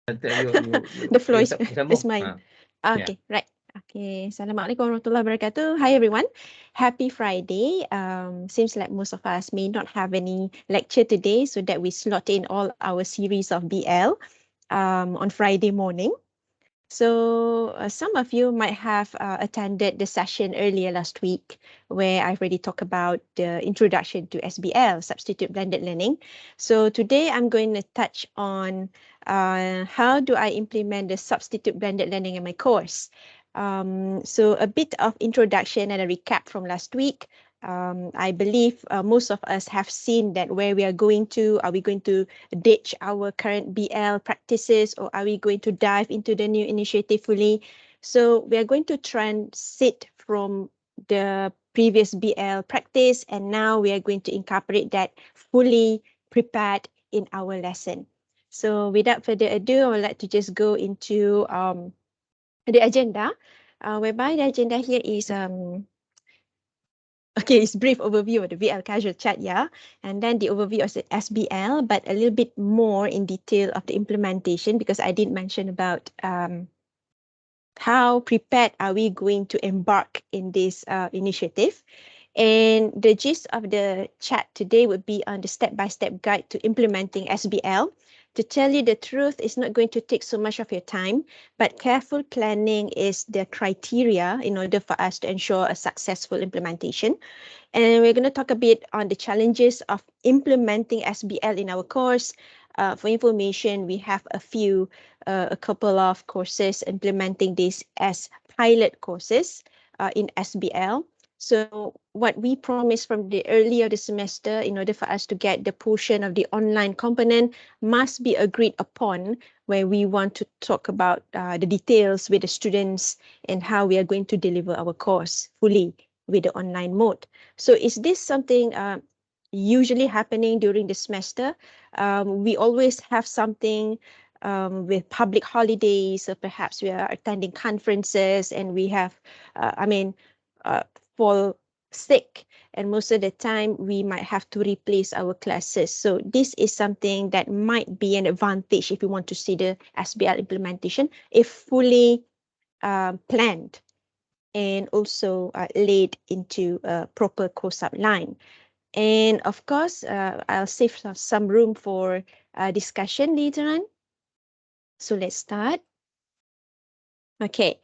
The floor is, Sambung. is mine. Yeah. Okay, right. Okay, Assalamualaikum warahmatullahi wabarakatuh. Hi everyone. Happy Friday. Seems like most of us may not have any lecture today, so that we slot in all our series of BL on Friday morning. So some of you might have attended the session earlier last week where I've already talked about the introduction to SBL, Substitute Blended Learning. So today I'm going to touch on how do I implement the Substitute Blended Learning in my course. So a bit of introduction and a recap from last week. I believe most of us have seen that where we are going to. Are we going to ditch our current BL practices, or are we going to dive into the new initiative fully? So we are going to transit from the previous BL practice, and now we are going to incorporate that fully prepared in our lesson. So without further ado, I would like to just go into the agenda, whereby the agenda here is okay, it's brief overview of the VL casual chat, yeah, and then the overview of the SBL, but a little bit more in detail of the implementation, because I did mention about how prepared are we going to embark in this initiative. And the gist of the chat today would be on the step-by-step guide to implementing SBL. To tell you the truth, it's not going to take so much of your time, but careful planning is the criteria in order for us to ensure a successful implementation. And we're going to talk a bit on the challenges of implementing SBL in our course. For information, we have a couple of courses implementing this as pilot courses in SBL. So what we promised from the earlier the semester, in order for us to get the portion of the online component, must be agreed upon, where we want to talk about the details with the students and how we are going to deliver our course fully with the online mode. So is this something usually happening during the semester? We always have something with public holidays, or perhaps we are attending conferences and we have, uh, fall sick. And most of the time, we might have to replace our classes. So this is something that might be an advantage if you want to see the SBL implementation, if fully planned and also laid into a proper course outline. And of course, I'll save some room for discussion later on. So let's start. Okay.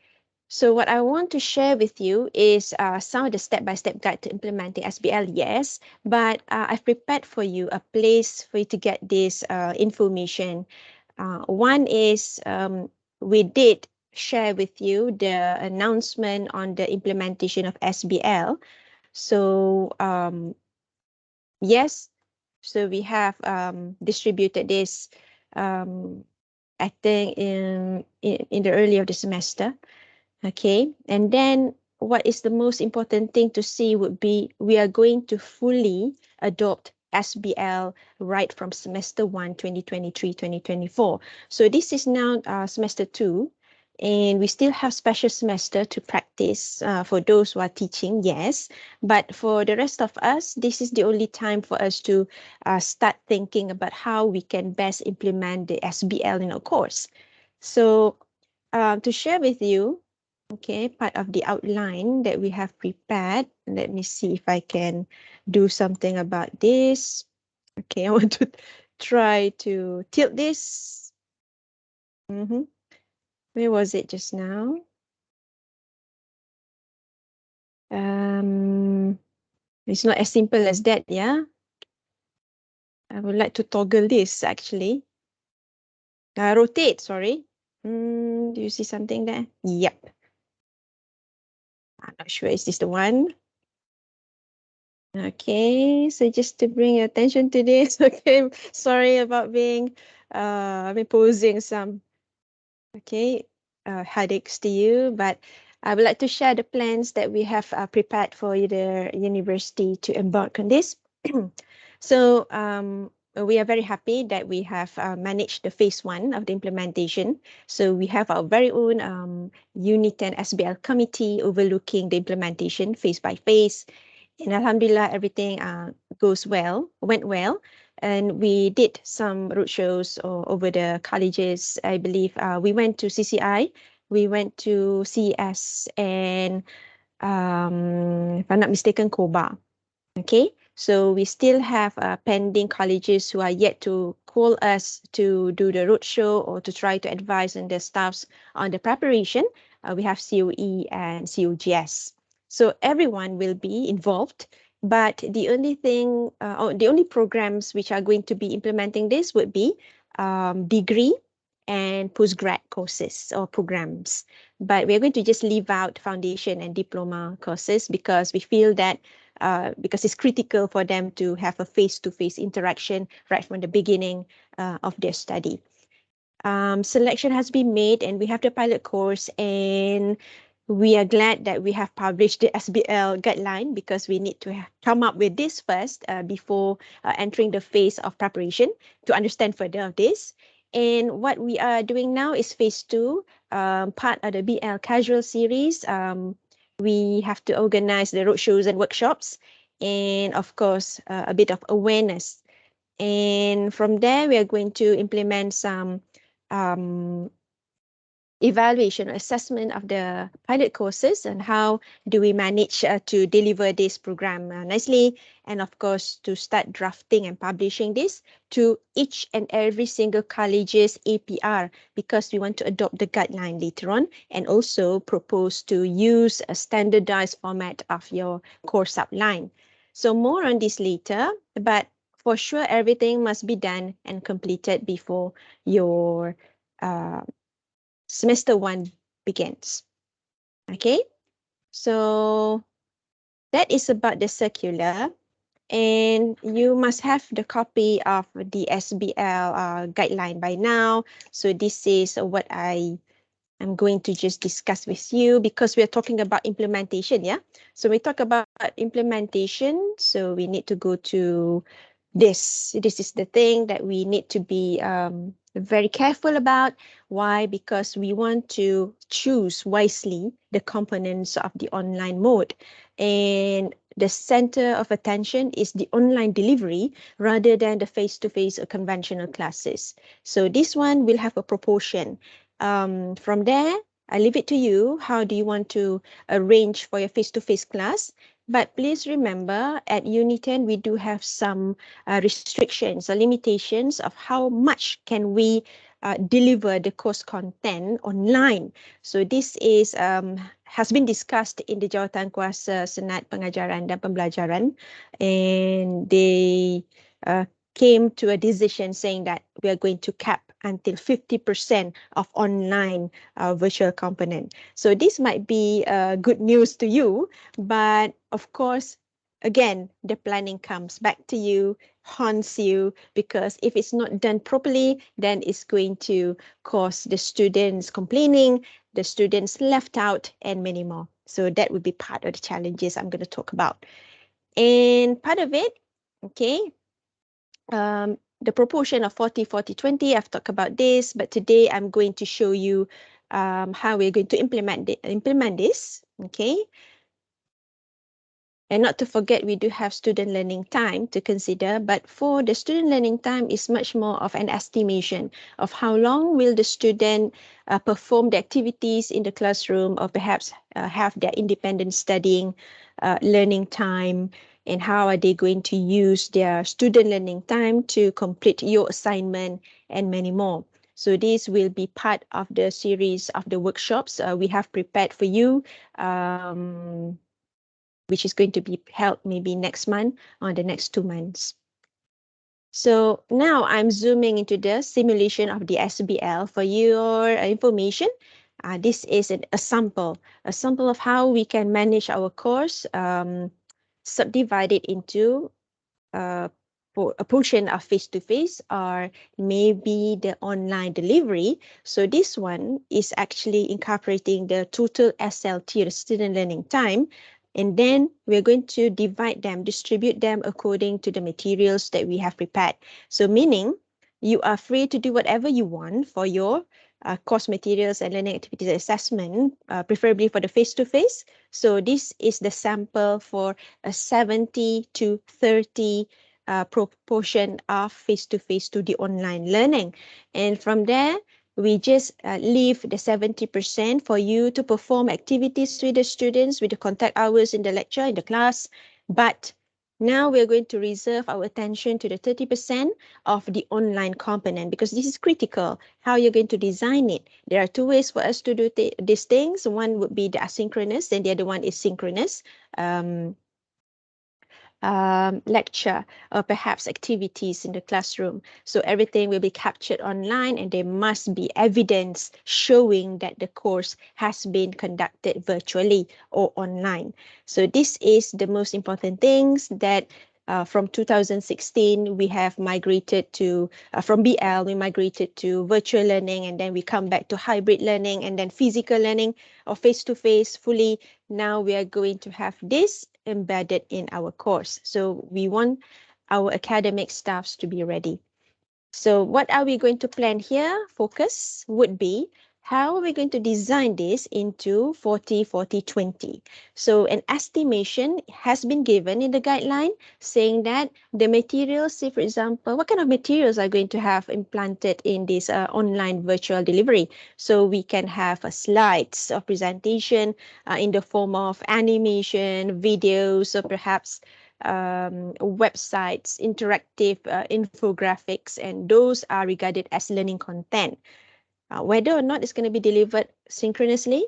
So what I want to share with you is some of the step-by-step guide to implementing SBL, yes, but I've prepared for you a place for you to get this information. One is we did share with you the announcement on the implementation of SBL. So yes, so we have distributed this, I think in the early of the semester. Okay, and then what is the most important thing to see would be we are going to fully adopt SBL right from semester 1, 2023-2024. So this is now semester 2, and we still have special semester to practice for those who are teaching, yes. But for the rest of us, this is the only time for us to start thinking about how we can best implement the SBL in our course. So to share with you, okay, part of the outline that we have prepared. Let me see if I can do something about this. Okay, I want to try to tilt this. Where was it just now? It's not as simple as that, yeah? I would like to toggle this actually. Rotate, sorry. Do you see something there? Yep. I'm not sure, is this the one? Okay, so just to bring your attention to this, okay, sorry about being, posing some, okay, headaches to you, but I would like to share the plans that we have prepared for the university to embark on this. So we are very happy that we have managed the phase 1 of the implementation. So we have our very own Unit 10 SBL committee overlooking the implementation phase by phase. And Alhamdulillah, everything went well. and we did some roadshows over the colleges. I believe we went to CCI, we went to CES, and if I'm not mistaken, COBA. Okay, so we still have pending colleges who are yet to call us to do the roadshow or to try to advise on the staffs on the preparation. We have COE and COGS. So everyone will be involved, but the only thing, or the only programs which are going to be implementing this would be degree and postgrad courses or programs. But we're going to just leave out foundation and diploma courses because we feel that because it's critical for them to have a face-to-face interaction right from the beginning of their study. Selection has been made and we have the pilot course, and we are glad that we have published the SBL guideline because we need to come up with this first before entering the phase of preparation to understand further of this. And what we are doing now is phase 2, part of the BL casual series. We have to organize the roadshows and workshops, and of course, a bit of awareness. And from there, we are going to implement some um, evaluation or assessment of the pilot courses and how do we manage to deliver this program nicely, and of course to start drafting and publishing this to each and every single college's APR, because we want to adopt the guideline later on and also propose to use a standardized format of your course outline. So more on this later, but for sure everything must be done and completed before your semester 1 begins. Okay, so that is about the circular, and you must have the copy of the SBL guideline by now. So this is what I'm going to just discuss with you because we are talking about implementation, yeah? So we talk about implementation, so we need to go to this. This is the thing that we need to be very careful about. Why? Because we want to choose wisely the components of the online mode. And the center of attention is the online delivery rather than the face-to-face or conventional classes. So this one will have a proportion. From there, I leave it to you. How do you want to arrange for your face-to-face class? But please remember, at Uni10, we do have some restrictions or limitations of how much can we deliver the course content online. So this is has been discussed in the Jawatankuasa Senat Pengajaran dan Pembelajaran, and they came to a decision saying that we are going to cap until 50% of online virtual component. So this might be good news to you, but of course, again, the planning comes back to you, haunts you, because if it's not done properly, then it's going to cause the students complaining, the students left out, and many more. So that would be part of the challenges I'm going to talk about. And part of it, okay, the proportion of 40, 40, 20, I've talked about this, but today I'm going to show you how we're going to implement this, okay? And not to forget, we do have student learning time to consider, but for the student learning time is much more of an estimation of how long will the student perform the activities in the classroom, or perhaps have their independent studying learning time, and how are they going to use their student learning time to complete your assignment and many more. So this will be part of the series of the workshops we have prepared for you, which is going to be held maybe next month or the next 2 months. So now I'm zooming into the simulation of the SBL for your information. This is a sample of how we can manage our course, subdivided into a portion of face-to-face or maybe the online delivery. So this one is actually incorporating the total SLT, the student learning time, and then we're going to divide them, distribute them according to the materials that we have prepared. So meaning you are free to do whatever you want for your course materials and learning activities assessment, preferably for the face-to-face. So this is the sample for a 70 to 30 proportion of face-to-face to the online learning. And from there, we just leave the 70% for you to perform activities with the students, with the contact hours in the lecture, in the class. But now we're going to reserve our attention to the 30% of the online component, because this is critical, how you're going to design it. There are two ways for us to do these things. One would be the asynchronous, and the other one is synchronous. Lecture or perhaps activities in the classroom. So everything will be captured online, and there must be evidence showing that the course has been conducted virtually or online. So this is the most important things that from 2016, we have migrated to, from BL, we migrated to virtual learning, and then we come back to hybrid learning, and then physical learning or face-to-face fully. Now we are going to have this embedded in our course. So we want our academic staffs to be ready. So what are we going to plan here? Focus would be, how are we going to design this into 40-40-20? So an estimation has been given in the guideline saying that the materials, say for example, what kind of materials are going to have implanted in this online virtual delivery? So we can have slides of presentation in the form of animation, videos, or perhaps websites, interactive infographics, and those are regarded as learning content. Whether or not it's going to be delivered synchronously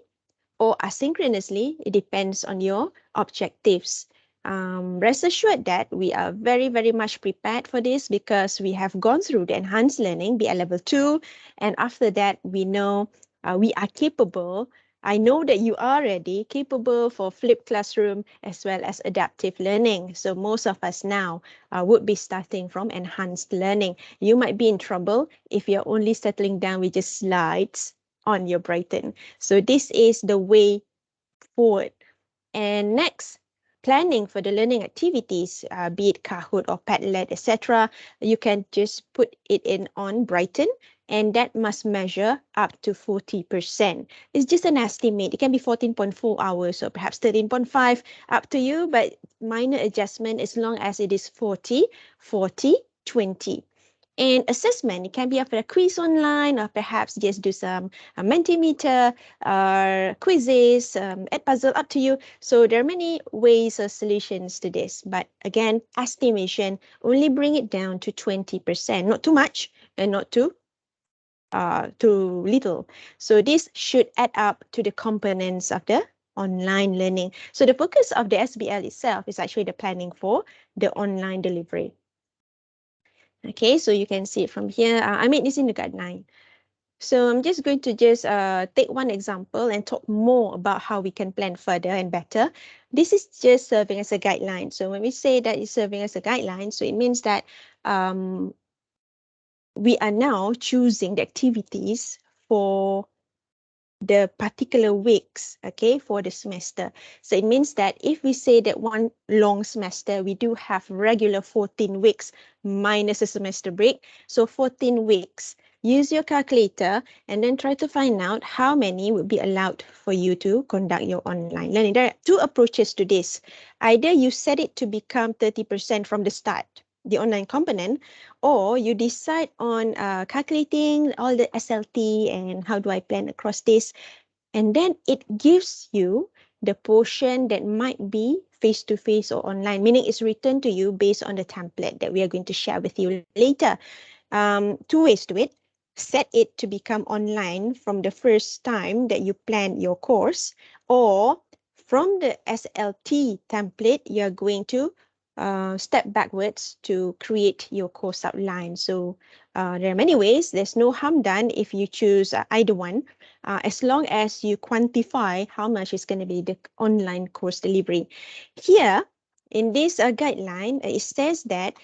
or asynchronously, it depends on your objectives. Rest assured that we are very, very much prepared for this, because we have gone through the enhanced learning, BL level 2, and after that, we know we are capable. I know that you are already capable for flipped classroom as well as adaptive learning. So most of us now would be starting from enhanced learning. You might be in trouble if you're only settling down with just slides on your Brighton. So this is the way forward. And next, planning for the learning activities, be it Kahoot or Padlet, etc. You can just put it in on Brighton, and that must measure up to 40%. It's just an estimate. It can be 14.4 hours or perhaps 13.5, up to you, but minor adjustment as long as it is 40, 40, 20. And assessment, it can be after a quiz online, or perhaps just do some Mentimeter, quizzes, Edpuzzle, up to you. So there are many ways or solutions to this. But again, estimation, only bring it down to 20%, not too much and not too little. So this should add up to the components of the online learning. So the focus of the SBL itself is actually the planning for the online delivery. Okay, so you can see it from here. I made this in the guideline. So I'm just going to take one example and talk more about how we can plan further and better. This is just serving as a guideline. So when we say that it's serving as a guideline, so it means that we are now choosing the activities for the particular weeks, okay, for the semester. So it means that if we say that one long semester, we do have regular 14 weeks minus a semester break. So 14 weeks. Use your calculator and then try to find out how many would be allowed for you to conduct your online learning. There are two approaches to this. Either you set it to become 30% from the start, the online component, or you decide on calculating all the SLT and how do I plan across this. And then it gives you the portion that might be face-to-face or online, meaning it's written to you based on the template that we are going to share with you later. Two ways to it. Set it to become online from the first time that you plan your course, or from the SLT template, you're going to step backwards to create your course outline. So there are many ways. There's no harm done if you choose either one, as long as you quantify how much is going to be the online course delivery. Here, in this guideline, it says that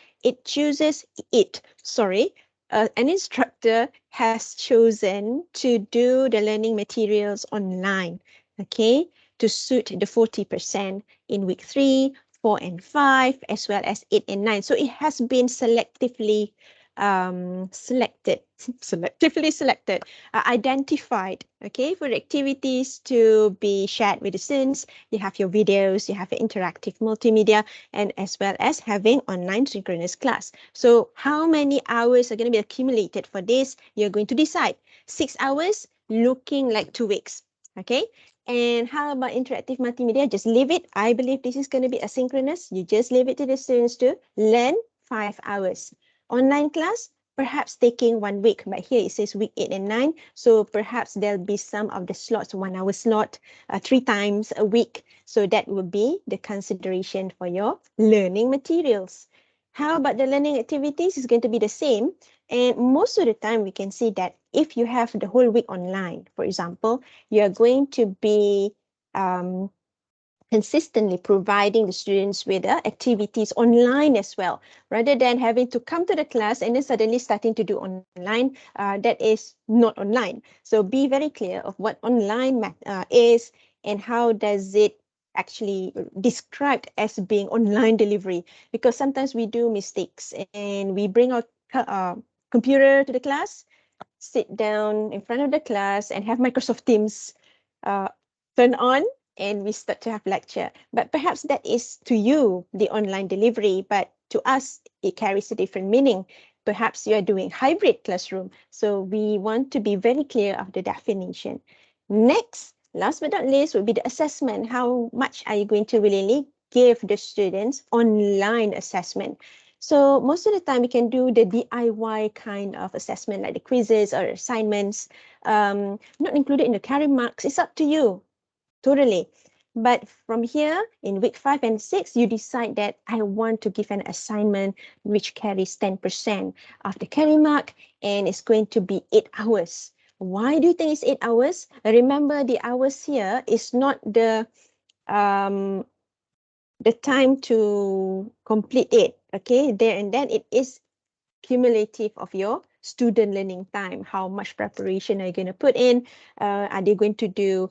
an instructor has chosen to do the learning materials online, okay, to suit the 40% in week 3, 4, and 5, as well as 8 and 9. So it has been selectively selectively selected, identified, okay, for activities to be shared with the students. You have your videos, you have your interactive multimedia, and as well as having online synchronous class. So how many hours are going to be accumulated for this? You're going to decide. 6 hours, looking like 2 weeks, okay? And how about interactive multimedia? Just leave it. I believe this is going to be asynchronous. You just leave it to the students to learn 5 hours. Online class, perhaps taking 1 week, but here it says week 8 and 9. So perhaps there'll be some of the slots, 1 hour slot, 3 times a week. So that would be the consideration for your learning materials. How about the learning activities? It's going to be the same. And most of the time, we can see that if you have the whole week online, for example, you are going to be um, consistently providing the students with activities online as well, rather than having to come to the class and then suddenly starting to do online. That is not online. So be very clear of what online is and how does it actually described as being online delivery, because sometimes we do mistakes and we bring our computer to the class, sit down in front of the class and have Microsoft Teams uh, turn on, and we start to have lecture. But perhaps that is to you the online delivery, but to us it carries a different meaning. Perhaps you are doing hybrid classroom. So we want to be very clear of the definition. Next, last but not least, would be the assessment. How much are you going to really give the students online assessment? So most of the time we can do the DIY kind of assessment, like the quizzes or assignments, not included in the carry marks. It's up to you, totally. But from here, in week 5 and 6, you decide that I want to give an assignment which carries 10% of the carry mark, and it's going to be 8 hours. Why do you think it's 8 hours? Remember, the hours here is not um, the time to complete it, okay? There and then it is cumulative of your student learning time. How much preparation are you going to put in? Are they going to do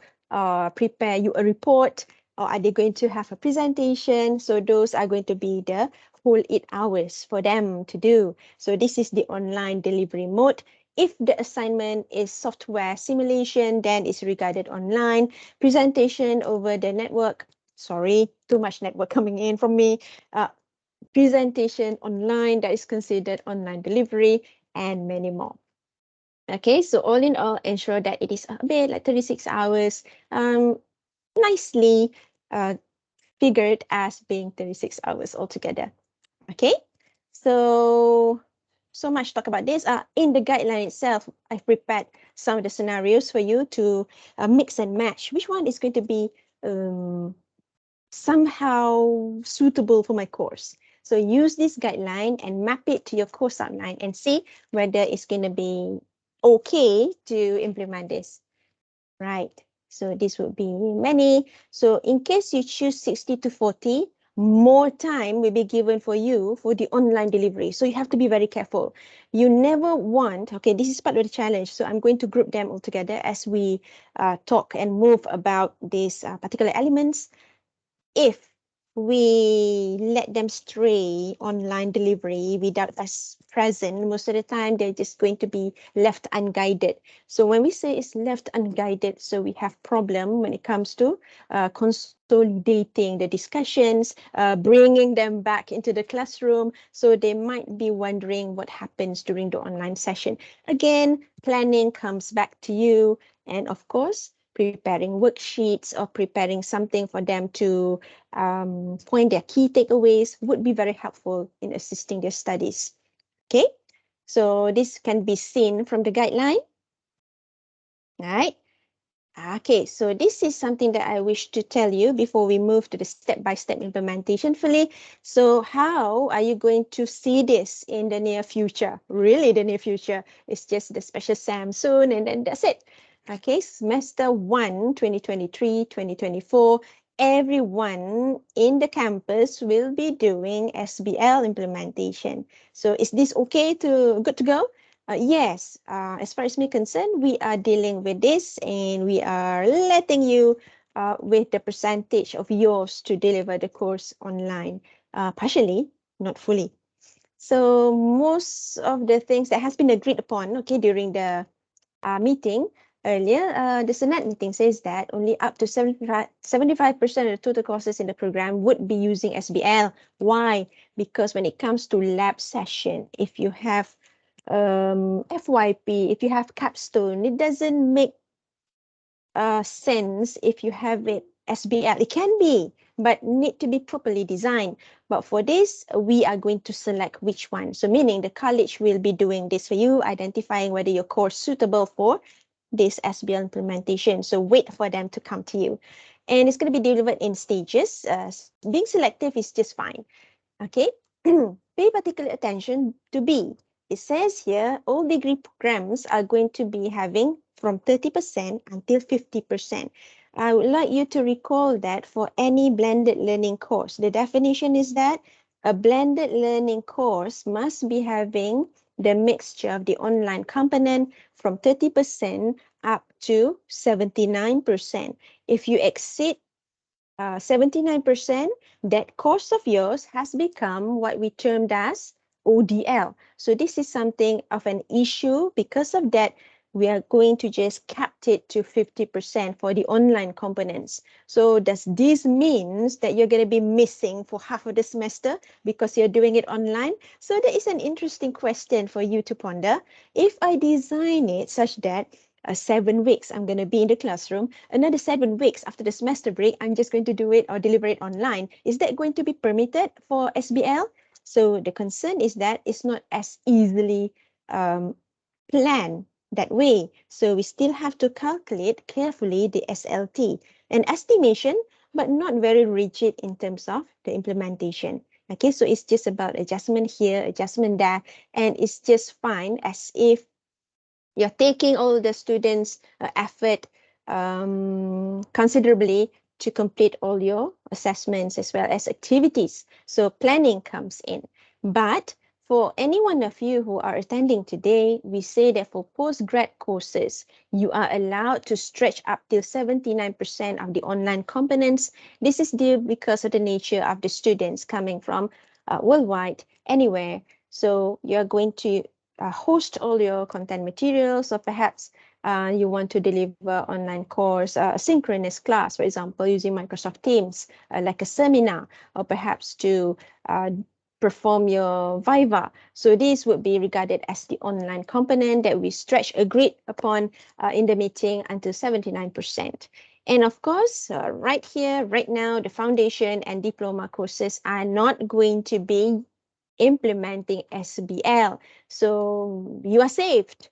prepare you a report, or are they going to have a presentation? So those are going to be the whole 8 hours for them to do. So this is the online delivery mode. If the assignment is software simulation, then it's regarded online. Presentation over the network, sorry, too much network coming in from me. Presentation online, that is considered online delivery, and many more. Okay, so all in all, ensure that it is a bit like 36 hours, nicely figured as being 36 hours altogether. Okay, so much talk about this. In the guideline itself, I've prepared some of the scenarios for you to mix and match. Which one is going to be somehow suitable for my course? So use this guideline and map it to your course outline and see whether it's going to be okay to implement this. Right. So this would be many. So in case you choose 60 to 40, more time will be given for you for the online delivery. So you have to be very careful. You never want, okay, this is part of the challenge. So I'm going to group them all together as we talk and move about these particular elements. If we let them stray online delivery without us present, most of the time they're just going to be left unguided. So when we say it's left unguided, so we have problem when it comes to consolidating the discussions, bringing them back into the classroom. So they might be wondering what happens during the online session. Again, planning comes back to you. And of course, preparing worksheets or preparing something for them to point their key takeaways would be very helpful in assisting their studies. Okay, so this can be seen from the guideline. Right. Okay, so this is something that I wish to tell you before we move to the step-by-step implementation fully. So how are you going to see this in the near future? Really, the near future. It's just the special SAM soon, and then that's it. Okay, semester 1, 2023-2024, everyone in the campus will be doing SBL implementation. So is this okay good to go? Yes, as far as me concerned, we are dealing with this and we are letting you with the percentage of yours to deliver the course online, partially, not fully. So most of the things that has been agreed upon, okay, during the meeting earlier, the Senate meeting says that only up to 75% of the total courses in the program would be using SBL. Why? Because when it comes to lab session, if you have FYP, if you have capstone, it doesn't make sense if you have it SBL. It can be, but need to be properly designed. But for this, we are going to select which one. So meaning the college will be doing this for you, identifying whether your course suitable for this SBL implementation. So wait for them to come to you. And it's going to be delivered in stages. Being selective is just fine. Okay, pay particular attention to B. It says here all degree programs are going to be having from 30% until 50%. I would like you to recall that for any blended learning course, the definition is that a blended learning course must be having the mixture of the online component from 30% up to 79%. If you exceed 79%, that course of yours has become what we termed as ODL. So this is something of an issue. Because of that, we are going to just cap it to 50% for the online components. So does this mean that you're going to be missing for half of the semester because you're doing it online? So that is an interesting question for you to ponder. If I design it such that 7 weeks I'm going to be in the classroom, another 7 weeks after the semester break, I'm just going to do it or deliver it online. Is that going to be permitted for SBL? So the concern is that it's not as easily planned that way. So we still have to calculate carefully the SLT, an estimation, but not very rigid in terms of the implementation. Okay, so it's just about adjustment here, adjustment there, and it's just fine as if you're taking all the students' effort considerably to complete all your assessments as well as activities. So planning comes in. But for any one of you who are attending today, we say that for postgrad courses, you are allowed to stretch up till 79% of the online components. This is due because of the nature of the students coming from worldwide, anywhere. So you're going to host all your content materials, or perhaps you want to deliver online course, a synchronous class, for example, using Microsoft Teams, like a seminar, or perhaps to perform your Viva. So this would be regarded as the online component that we stretch agreed upon in the meeting until 79%. And of course, right here, right now, the foundation and diploma courses are not going to be implementing SBL. So you are saved.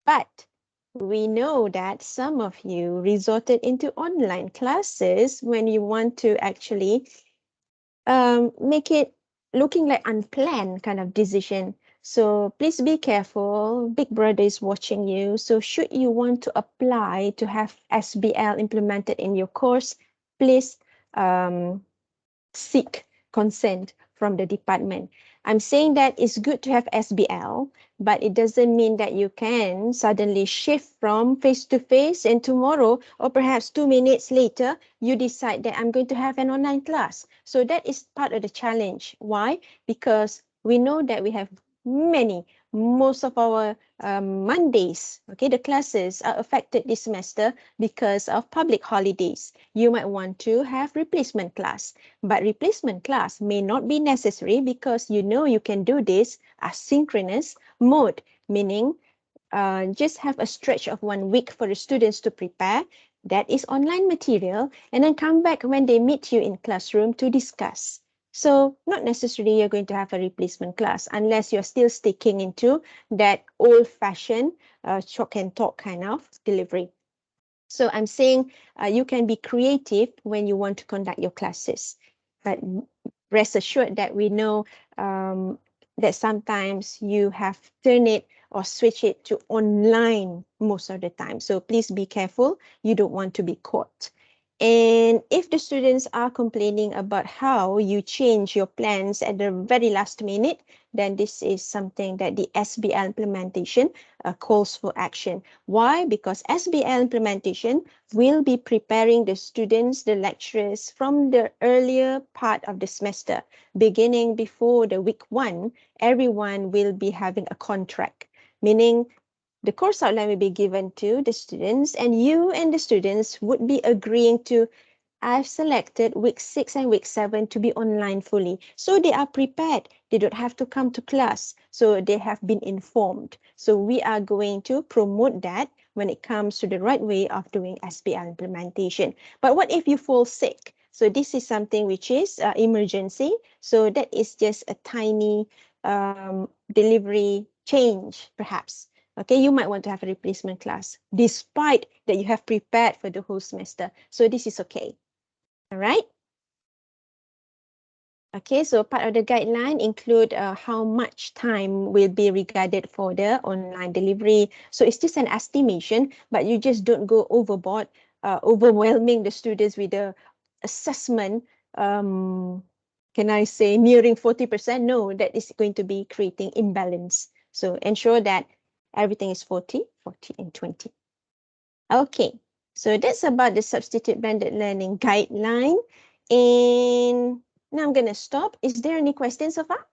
But we know that some of you resorted into online classes when you want to actually make it looking like unplanned kind of decision. So please be careful. Big Brother is watching you. So should you want to apply to have SBL implemented in your course, please seek consent from the department. I'm saying that it's good to have SBL, but it doesn't mean that you can suddenly shift from face-to-face and tomorrow, or perhaps 2 minutes later, you decide that I'm going to have an online class. So that is part of the challenge. Why? Because we know that we have most of our Mondays, okay, the classes are affected this semester because of public holidays. You might want to have replacement class, but replacement class may not be necessary because you know you can do this asynchronous mode, meaning just have a stretch of 1 week for the students to prepare. That is online material, and then come back when they meet you in classroom to discuss. So not necessarily you're going to have a replacement class unless you're still sticking into that old-fashioned chalk and talk kind of delivery. So I'm saying you can be creative when you want to conduct your classes, but rest assured that we know that sometimes you have turned it or switch it to online most of the time. So please be careful. You don't want to be caught. And if the students are complaining about how you change your plans at the very last minute, then this is something that the SBL implementation calls for action. Why? Because SBL implementation will be preparing the students, the lecturers from the earlier part of the semester, beginning before the week 1, everyone will be having a contract, meaning the course outline will be given to the students and you and the students would be agreeing to, I've selected week 6 and week 7 to be online fully. So they are prepared. They don't have to come to class. So they have been informed. So we are going to promote that when it comes to the right way of doing SBL implementation. But what if you fall sick? So this is something which is emergency. So that is just a tiny delivery change, perhaps. Okay, you might want to have a replacement class, despite that you have prepared for the whole semester. So this is okay. All right. Okay, so part of the guideline include how much time will be regarded for the online delivery. So it's just an estimation, but you just don't go overboard, overwhelming the students with the assessment. Can I say nearing 40%? No, that is going to be creating imbalance. So ensure that everything is 40, 40, and 20. Okay, so that's about the substitute blended learning guideline. And now I'm going to stop. Is there any questions so far?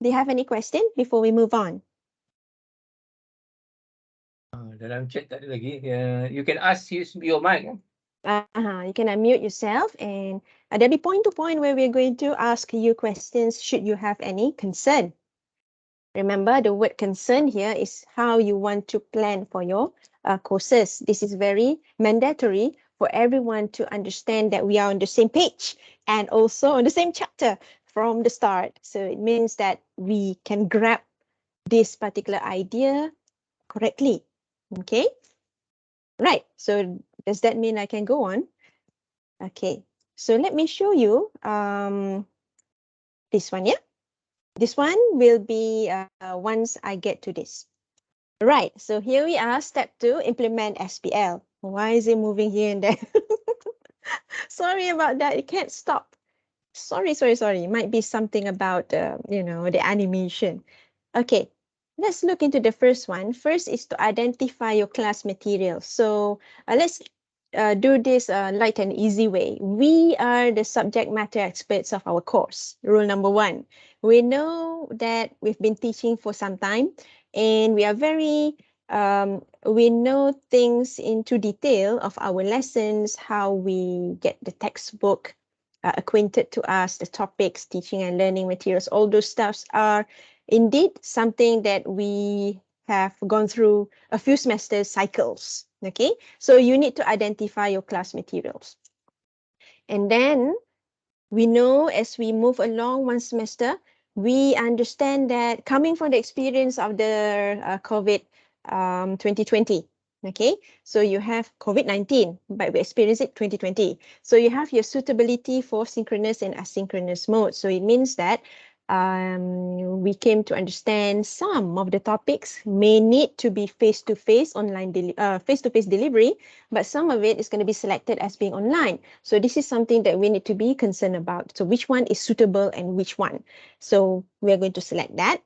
Do you have any question before we move on? Dalam chat tak ada lagi. You can ask your mic. You can unmute yourself and there'll be point to point where we're going to ask you questions should you have any concern. Remember, the word concern here is how you want to plan for your courses. This is very mandatory for everyone to understand that we are on the same page and also on the same chapter from the start. So it means that we can grab this particular idea correctly. Okay? Right. So does that mean I can go on? Okay. So let me show you this one, yeah? This one will be once I get to this. Right, so here we are, step 2, implement SBL. Why is it moving here and there? Sorry about that, it can't stop. Sorry. Might be something about, the animation. Okay, let's look into the first one. First is to identify your class material. So let's do this light and easy way. We are the subject matter experts of our course. Rule number 1. We know that we've been teaching for some time and we are very, we know things into detail of our lessons, how we get the textbook acquainted to us, the topics, teaching and learning materials, all those stuffs are indeed something that we have gone through a few semester cycles. Okay, so you need to identify your class materials. And then we know as we move along one semester, we understand that coming from the experience of the COVID 2020, okay, so you have COVID-19, but we experienced it 2020. So you have your suitability for synchronous and asynchronous mode. So it means that we came to understand some of the topics may need to be face-to-face online face-to-face delivery, but some of it is going to be selected as being online. So this is something that we need to be concerned about. So which one is suitable and which one? So we are going to select that.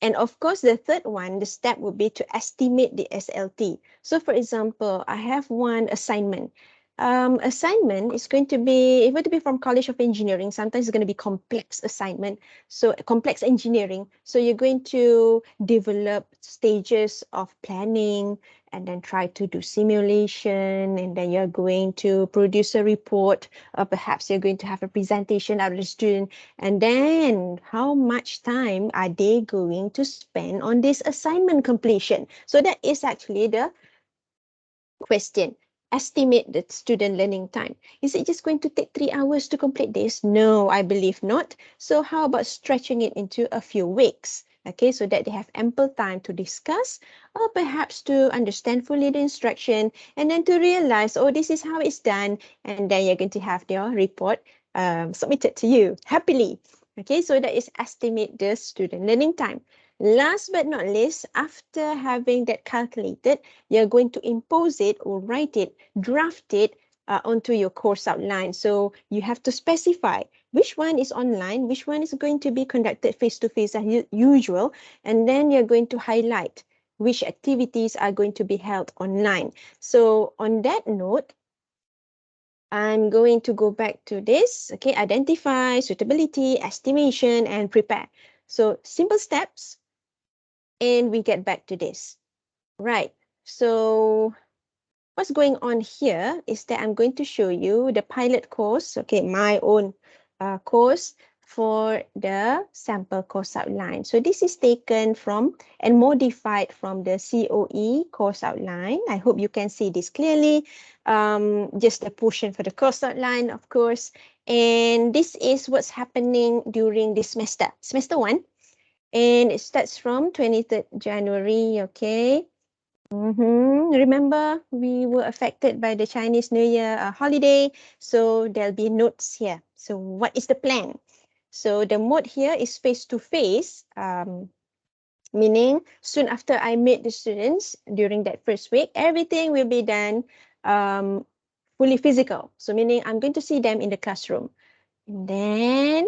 And of course, the third one, the step would be to estimate the SLT. So for example, I have one assignment. Assignment is going to be, if it to be from College of Engineering, sometimes it's going to be complex assignment. So complex engineering. So you're going to develop stages of planning and then try to do simulation. And then you're going to produce a report. Or perhaps you're going to have a presentation out of the student. And then how much time are they going to spend on this assignment completion? So that is actually the question. Estimate the student learning time. Is it just going to take 3 hours to complete this? No, I believe not. So how about stretching it into a few weeks? Okay, so that they have ample time to discuss or perhaps to understand fully the instruction and then to realize, oh, this is how it's done. And then you're going to have your report submitted to you happily. Okay, so that is estimate the student learning time. Last but not least, after having that calculated, you're going to impose it or write it, draft it onto your course outline. So you have to specify which one is online, which one is going to be conducted face-to-face as usual, and then you're going to highlight which activities are going to be held online. So on that note, I'm going to go back to this, okay, identify, suitability, estimation, and prepare. So simple steps, and we get back to this. Right, so what's going on here is that I'm going to show you the pilot course, okay, my own course for the sample course outline. So this is taken from and modified from the COE course outline. I hope you can see this clearly. Just the portion for the course outline, of course. And this is what's happening during this semester, semester 1. And it starts from 23rd January, okay? Remember, we were affected by the Chinese New Year holiday, so there'll be notes here. So what is the plan? So the mode here is face-to-face, meaning soon after I meet the students during that first week, everything will be done fully physical. So meaning I'm going to see them in the classroom. And then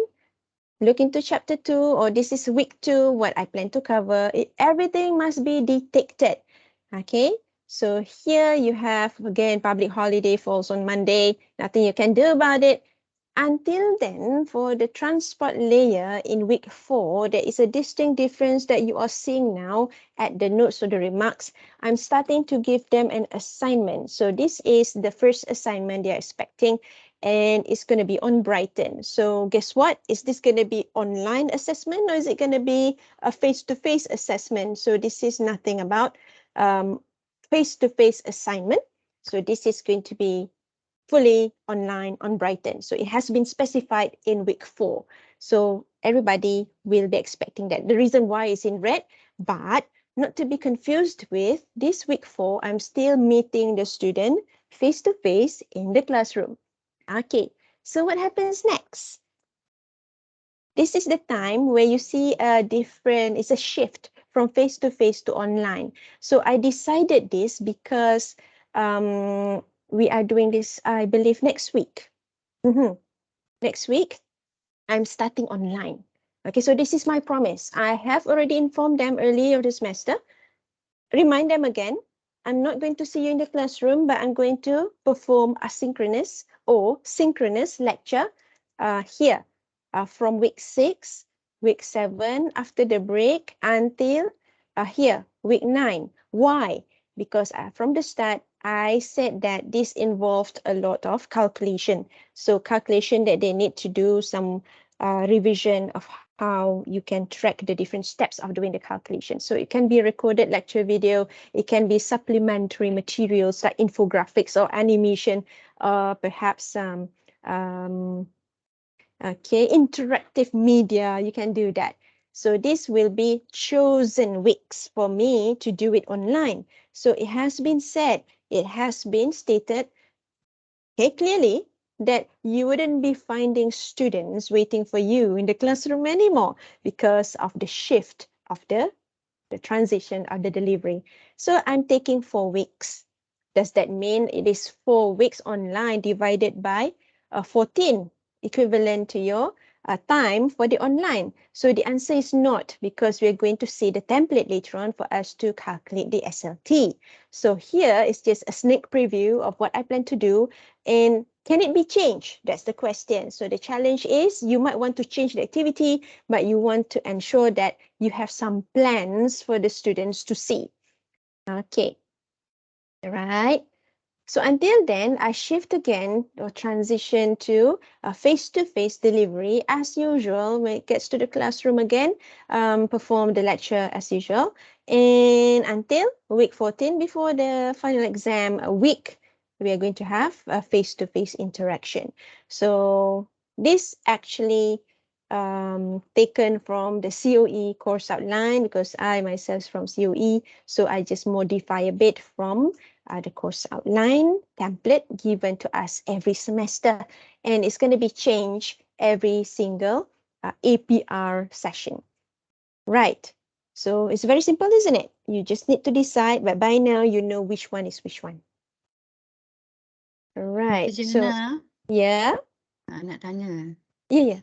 look into chapter 2, or this is week 2, what I plan to cover. Everything must be dictated. Okay, so here you have, again, public holiday falls on Monday. Nothing you can do about it. Until then, for the transport layer in week 4, there is a distinct difference that you are seeing now at the notes or the remarks. I'm starting to give them an assignment. So this is the first assignment they're expecting, and it's going to be on Brighton. So guess what? Is this going to be online assessment, or is it going to be a face-to-face assessment? So this is nothing about face-to-face assignment. So this is going to be fully online on Brighton. So it has been specified in week 4. So everybody will be expecting that. The reason why is in red, but not to be confused with this week 4, I'm still meeting the student face-to-face in the classroom. Okay, so what happens next? This is the time where you see it's a shift from face-to-face to online. So I decided this because we are doing this, I believe, next week. Next week, I'm starting online. Okay, so this is my promise. I have already informed them earlier this semester. Remind them again, I'm not going to see you in the classroom, but I'm going to perform asynchronous or synchronous lecture here from week 6, week 7, after the break until here, week 9. Why? Because from the start, I said that this involved a lot of calculation. So calculation that they need to do some revision of how you can track the different steps of doing the calculation. So it can be a recorded lecture video, it can be supplementary materials like infographics or animation, perhaps interactive media, you can do that. So this will be chosen weeks for me to do it online. So it has been said, it has been stated clearly that you wouldn't be finding students waiting for you in the classroom anymore because of the shift of the transition of the delivery. So I'm taking 4 weeks. Does that mean it is 4 weeks online divided by 14, equivalent to your time for the online? So the answer is not, because we're going to see the template later on for us to calculate the SLT. So here is just a sneak preview of what I plan to do. And can it be changed? That's the question. So the challenge is you might want to change the activity, but you want to ensure that you have some plans for the students to see. Okay, all right. So until then, I shift again or transition to a face-to-face delivery as usual. When it gets to the classroom again, perform the lecture as usual. And until week 14, before the final exam week, we are going to have a face-to-face interaction. So this actually taken from the COE course outline, because I myself from COE, so I just modify a bit from the course outline template given to us every semester, and it's going to be changed every single APR session. Right. So it's very simple, isn't it? You just need to decide, but by now you know which one is which one. All right. Teacher So Nana, yeah, nak tanya. Ya, ya.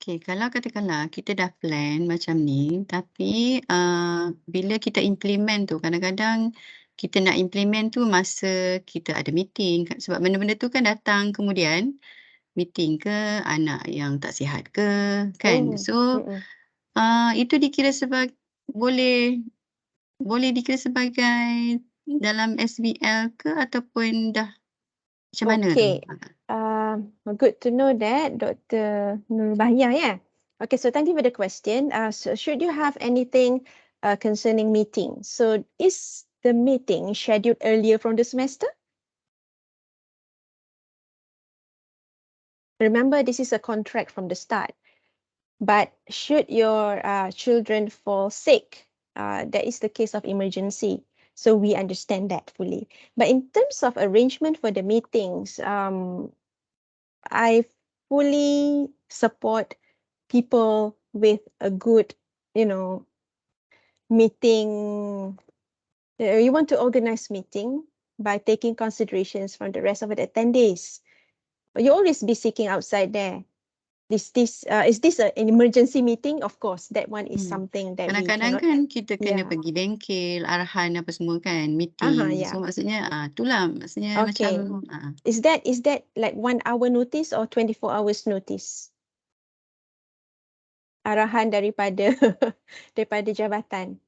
Okay, kalau katakanlah kita dah plan macam ni, tapi bila kita implement tu, kadang-kadang kita nak implement tu masa kita ada meeting. Sebab benda-benda tu kan datang kemudian, meeting ke, anak yang tak sihat ke, kan? Oh. So, itu dikira sebagai, boleh dikira sebagai dalam SBL ke ataupun dah macam mana tu? Okay. Good to know that, Dr. Nurbahiyah, yeah. Okay, so thank you for the question. So should you have anything concerning meeting? So is the meeting scheduled earlier from the semester? Remember, this is a contract from the start. But should your children fall sick, that is the case of emergency. So we understand that fully. But in terms of arrangement for the meetings, I fully support people with a good, meeting. You want to organize meeting by taking considerations from the rest of the attendees. You always be seeking outside there. Is this an emergency meeting? Of course, that one is something that we Kadang-kadang cannot. kan kita kena Yeah. pergi bengkel, arahan apa semua kan, Aha, meeting. yeah. So maksudnya itulah maksudnya Okay. macam Is that like 1 hour notice or 24 hours notice? Arahan daripada daripada jabatan.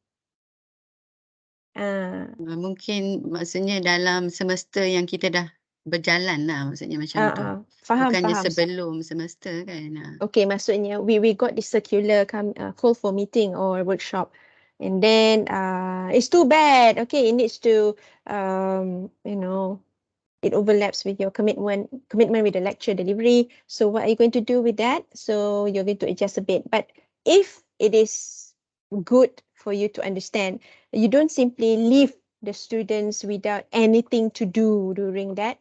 mungkin maksudnya dalam semester yang kita dah berjalan lah maksudnya macam tu. Faham, Bukannya faham. sebelum semester kan. Okay, maksudnya we got this circular call for meeting or workshop, and then it's too bad. Okay, it needs to it overlaps with your commitment with the lecture delivery. So what are you going to do with that? So you're going to adjust a bit. But if it is good for you to understand, you don't simply leave the students without anything to do during that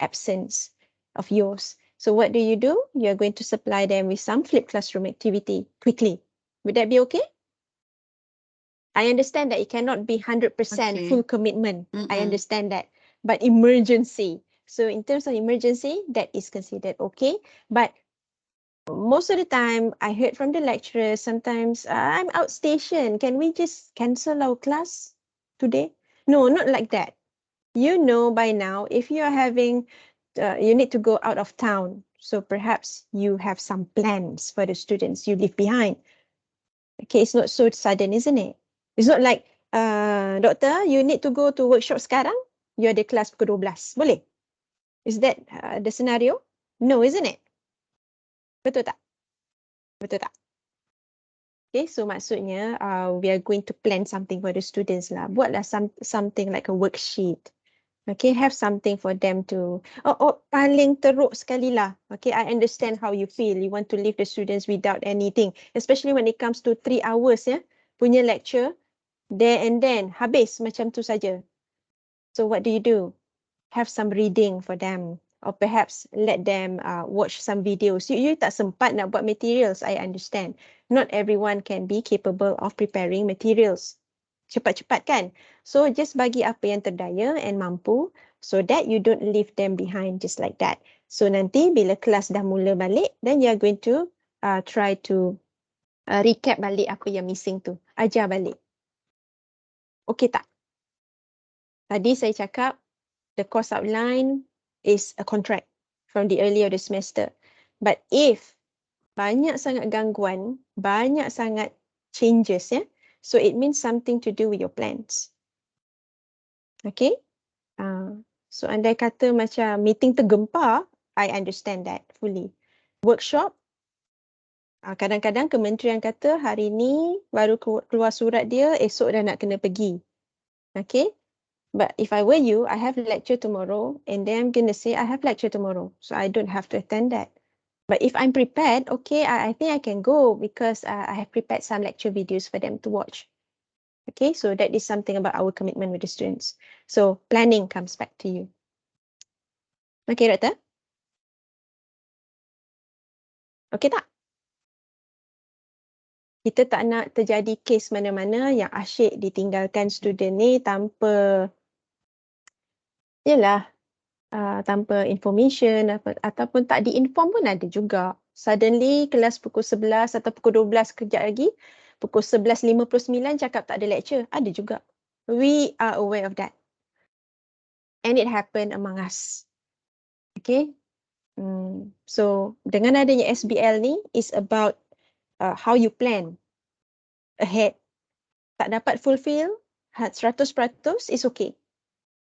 absence of yours. So what do? You're going to supply them with some flipped classroom activity quickly. Would that be okay? I understand that it cannot be 100% full commitment. I understand that. But emergency. So in terms of emergency, that is considered okay. But most of the time, I heard from the lecturers, sometimes I'm outstation. Can we just cancel our class today? No, not like that. You know by now, if you are having, you need to go out of town. So perhaps you have some plans for the students you leave behind. Okay, it's not so sudden, isn't it? It's not like, doktor, you need to go to workshop sekarang. You ada kelas pukul 12. Boleh? Is that the scenario? No, isn't it? Betul tak? Betul tak? Okay, so maksudnya we are going to plan something for the students lah. Buatlah something like a worksheet. Okay, have something for them to, paling teruk sekali lah. Okay, I understand how you feel. You want to leave the students without anything, especially when it comes to 3 hours ya, punya lecture, there and then, habis macam tu saja. So what do? Have some reading for them, or perhaps let them watch some videos. You tak sempat nak buat materials, I understand. Not everyone can be capable of preparing materials. Cepat-cepat kan? So just bagi apa yang terdaya and mampu, so that you don't leave them behind just like that. So nanti bila kelas dah mula balik, then you are going to try to recap balik apa yang missing tu. Ajar balik. Okay tak? Tadi saya cakap, the course outline is a contract from the earlier the semester. But if banyak sangat gangguan, banyak sangat changes, ya, so it means something to do with your plans. Okay? So andai kata macam meeting tergempar, I understand that fully. Workshop, kadang-kadang kementerian kata hari ni baru keluar surat dia, esok dah nak kena pergi. Okay? But if I were you, I have a lecture tomorrow, and then I'm going to say I have lecture tomorrow, so I don't have to attend that. But if I'm prepared, okay, I think I can go because I have prepared some lecture videos for them to watch. Okay, so that is something about our commitment with the students. So planning comes back to you. Okay, Doktor? Okay tak? Kita tak nak terjadi kes mana-mana yang asyik ditinggalkan student ni tanpa, yelah, tanpa information ataupun tak diinform pun ada juga. Suddenly kelas pukul 11 atau pukul 12 kejap lagi, pukul 11.59 cakap tak ada lecture. Ada juga. We are aware of that. And it happened among us. Okay. So dengan adanya SBL ni is about how you plan ahead. Tak dapat fulfill 100% is okay.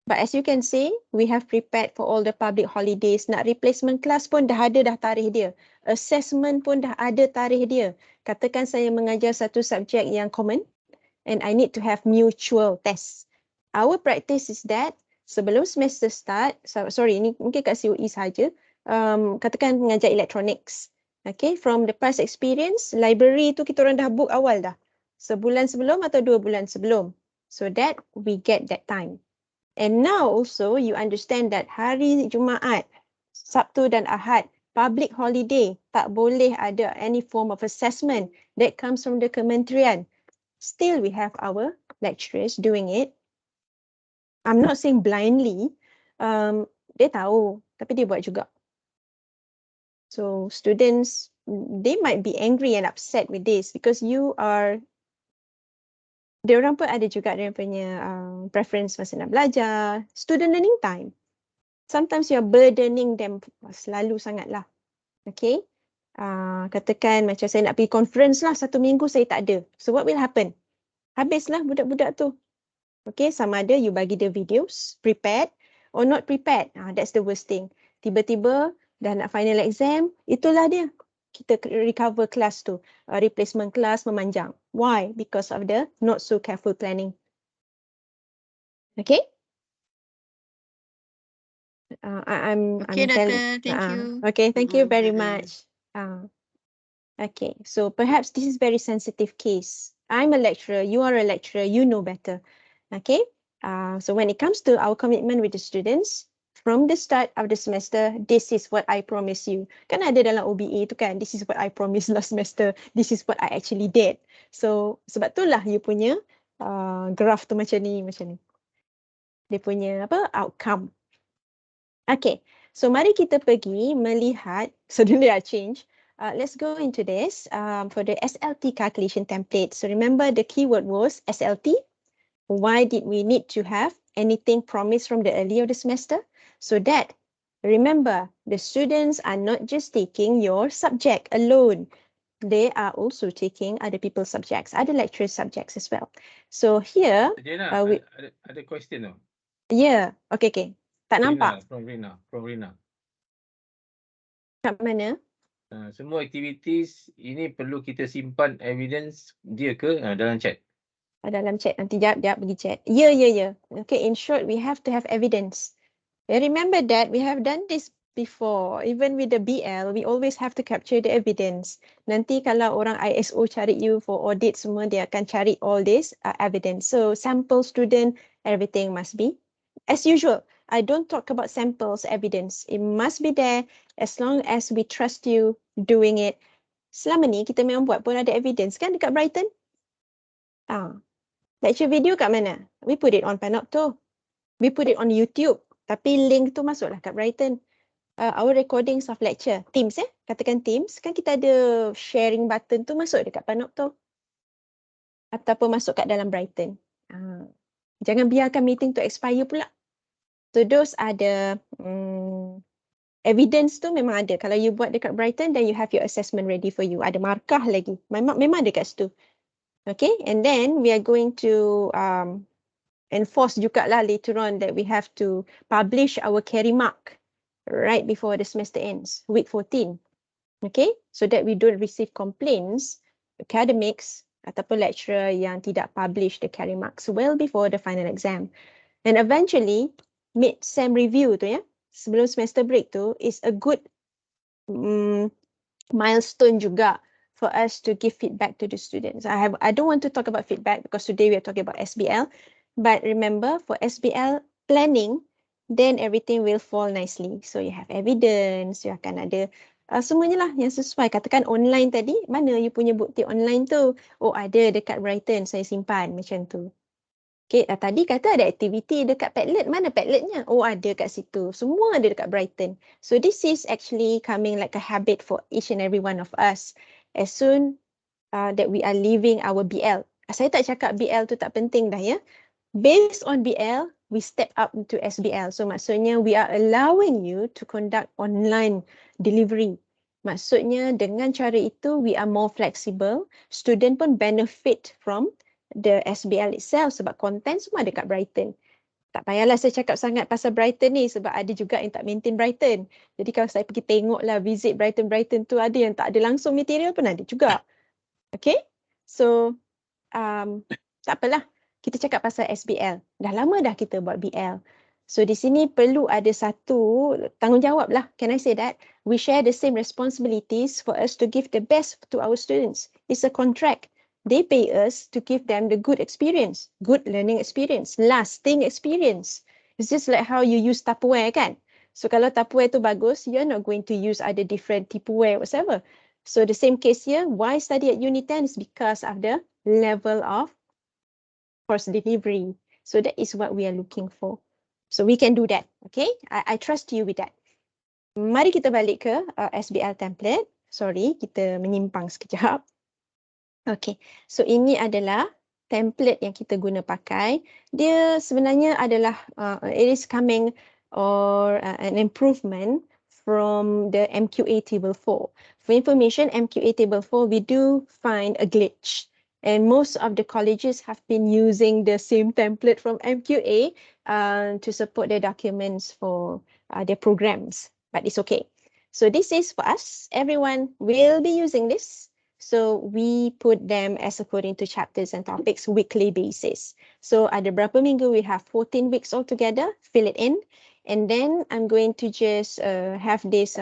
But as you can see, we have prepared for all the public holidays. Nak replacement class pun dah ada dah tarikh dia. Assessment pun dah ada tarikh dia. Katakan saya mengajar satu subjek yang common and I need to have mutual tests. Our practice is that sebelum semester start, sorry, ini mungkin kat COE saja. Katakan mengajar electronics. Okay, from the past experience, library tu kita orang dah book awal dah. Sebulan sebelum atau 2 bulan sebelum. So that we get that time. And now also you understand that hari Jumaat, Sabtu dan Ahad, public holiday, tak boleh ada any form of assessment that comes from the kementerian. Still we have our lecturers doing it. I'm not saying blindly, dia tahu, tapi dia buat juga. So students, they might be angry and upset with this because you are, dia orang pun ada juga dia punya preference masa nak belajar, student learning time. Sometimes you are burdening them selalu sangat lah. Okay. Katakan macam saya nak pergi conference lah 1 minggu saya tak ada. So what will happen? Habislah budak-budak tu. Okay, sama ada you bagi dia videos, prepared or not prepared. That's the worst thing. Tiba-tiba dah nak final exam, itulah dia. Kita recover kelas tu. Replacement class memanjang. Why? Because of the not so careful planning. Okay? I'm Okay, telling. Doctor. Thank you. Okay, thank you very much. Okay, so perhaps this is very sensitive case. I'm a lecturer, you are a lecturer, you know better. Okay, so when it comes to our commitment with the students, from the start of the semester, this is what I promise you. Kan ada dalam OBA tu kan, this is what I promised last semester, this is what I actually did. So sebab itulah you punya graph tu macam ni. Dia punya outcome. Okay, so mari kita pergi melihat, suddenly I change. Let's go into this for the SLT calculation template. So remember the keyword was SLT. Why did we need to have anything promised from the early of the semester? So that, remember, the students are not just taking your subject alone. They are also taking other people's subjects, other lecturer subjects as well. So here, Jena, ada question tu. Yeah, okay. Tak nampak. From Rina. Kat mana? Semua activities ini perlu kita simpan evidence dia ke dalam chat? Dalam chat. Nanti jap pergi chat. Ya. Okay, in short, we have to have evidence. Remember that we have done this before. Even with the BL, we always have to capture the evidence. Nanti kalau orang ISO cari you for audit semua, dia akan cari all this evidence. So sample student, everything must be as usual. I don't talk about samples evidence. It must be there as long as we trust you doing it. Selama ni kita memang buat pun ada evidence kan dekat Brighton? Lecture video kat mana? We put it on Panopto. We put it on YouTube. Tapi link tu masuklah kat Brighton. Our recordings of lecture. Teams katakan Teams. Kan kita ada sharing button tu masuk dekat Panopto. Ataupun masuk kat dalam Brighton. Jangan biarkan meeting tu expire pula. So those ada evidence tu memang ada. Kalau you buat dekat Brighton, then you have your assessment ready for you. Ada markah lagi. Memang ada kat situ. Okay, and then we are going to enforce juga lah later on that we have to publish our carry mark right before the semester ends, week 14. Okay, so that we don't receive complaints, academics ataupun lecturer yang tidak publish the carry marks well before the final exam. And eventually, mid-sem review tu sebelum semester break tu is a good milestone juga for us to give feedback to the students. I don't want to talk about feedback because today we are talking about SBL. But remember, for SBL planning, then everything will fall nicely. So you have evidence, you akan ada semuanya lah yang sesuai. Katakan online tadi, mana you punya bukti online tu? Oh, ada dekat Brighton, saya simpan macam tu. Okay, tadi kata ada aktiviti dekat Padlet. Mana Padletnya? Oh, ada kat situ. Semua ada dekat Brighton. So this is actually coming like a habit for each and every one of us. As soon that we are leaving our BL. Saya tak cakap BL tu tak penting dah ya. Based on BL, we step up to SBL. So maksudnya we are allowing you to conduct online delivery. Maksudnya dengan cara itu we are more flexible. Student pun benefit from the SBL itself sebab content semua ada kat Brighton. Tak payahlah saya cakap sangat pasal Brighton ni sebab ada juga yang tak maintain Brighton. Jadi kalau saya pergi tengok lah visit Brighton tu ada yang tak ada langsung material pun ada juga. Okay? So tak apalah. Kita cakap pasal SBL. Dah lama dah kita buat BL. So di sini perlu ada satu tanggungjawab lah. Can I say that? We share the same responsibilities for us to give the best to our students. It's a contract. They pay us to give them the good experience, good learning experience, lasting experience. It's just like how you use Tupperware kan? So kalau Tupperware tu bagus, you're not going to use other different Tupperware whatever. So the same case here, why study at Unit 10 is because of the level of course delivery. So that is what we are looking for. So we can do that. Okay, I trust you with that. Mari kita balik ke SBL template. Sorry, kita menyimpang sekejap. Okay, so ini adalah template yang kita guna pakai. Dia sebenarnya adalah, it is coming or an improvement from the MQA table 4. For information, MQA table 4, we do find a glitch. And most of the colleges have been using the same template from MQA to support their documents for their programs, but it's okay. So this is for us. Everyone will be using this. So we put them as according to chapters and topics weekly basis. So ada berapa minggu? We have 14 weeks altogether. Fill it in. And then I'm going to just have this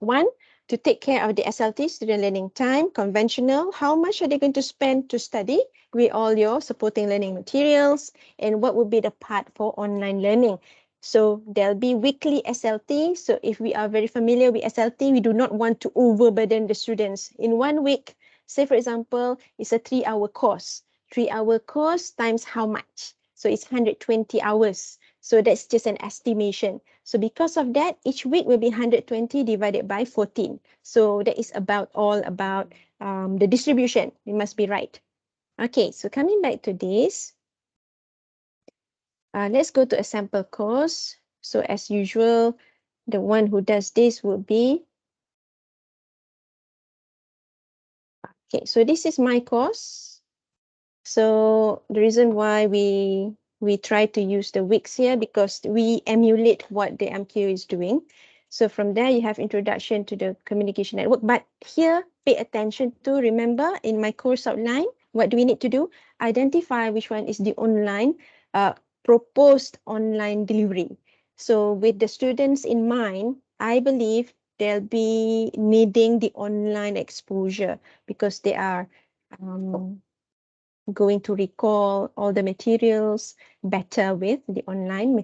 one to take care of the SLT, student learning time, conventional. How much are they going to spend to study with all your supporting learning materials? And what will be the part for online learning? So there'll be weekly SLT. So if we are very familiar with SLT, we do not want to overburden the students. In 1 week, say for example, it's a 3-hour course. 3-hour course times how much? So it's 120 hours. So that's just an estimation. So because of that, each week will be 120 divided by 14. So that is about all about the distribution. It must be right. Okay, so coming back to this, let's go to a sample course. So as usual, the one who does this would be, okay, so this is my course. So the reason why we try to use the weeks here because we emulate what the MQ is doing. So from there, you have introduction to the communication network. But here, pay attention to, remember, in my course outline, what do we need to do? Identify which one is the online, proposed online delivery. So with the students in mind, I believe they'll be needing the online exposure because they are going to recall all the materials better with the online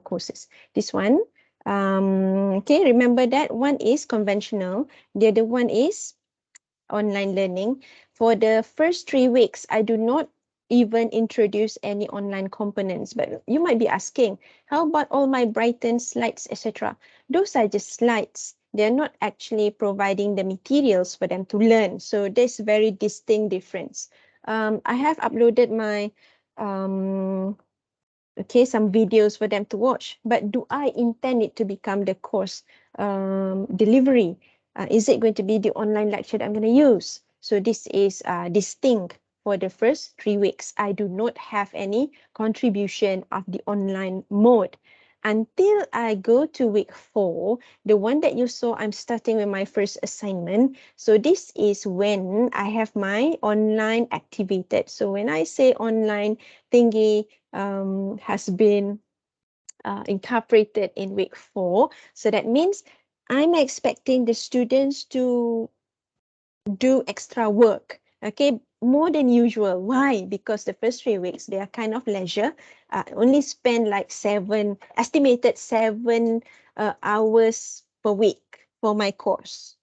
courses. This one, okay, remember that one is conventional. The other one is online learning. For the first 3 weeks, I do not even introduce any online components, but you might be asking, how about all my Brighton slides, etc.? Those are just slides. They're not actually providing the materials for them to learn. So there's very distinct difference. I have uploaded my okay, some videos for them to watch, but do I intend it to become the course delivery? Is it going to be the online lecture that I'm going to use? So this is distinct for the first 3 weeks. I do not have any contribution of the online mode. Until I go to week 4, the one that you saw, I'm starting with my first assignment. So this is when I have my online activated. So when I say online thingy has been incorporated in week 4, so that means I'm expecting the students to do extra work, okay, more than usual. Why? Because the first 3 weeks, they are kind of leisure, only spend like estimated 7 hours per week for my course.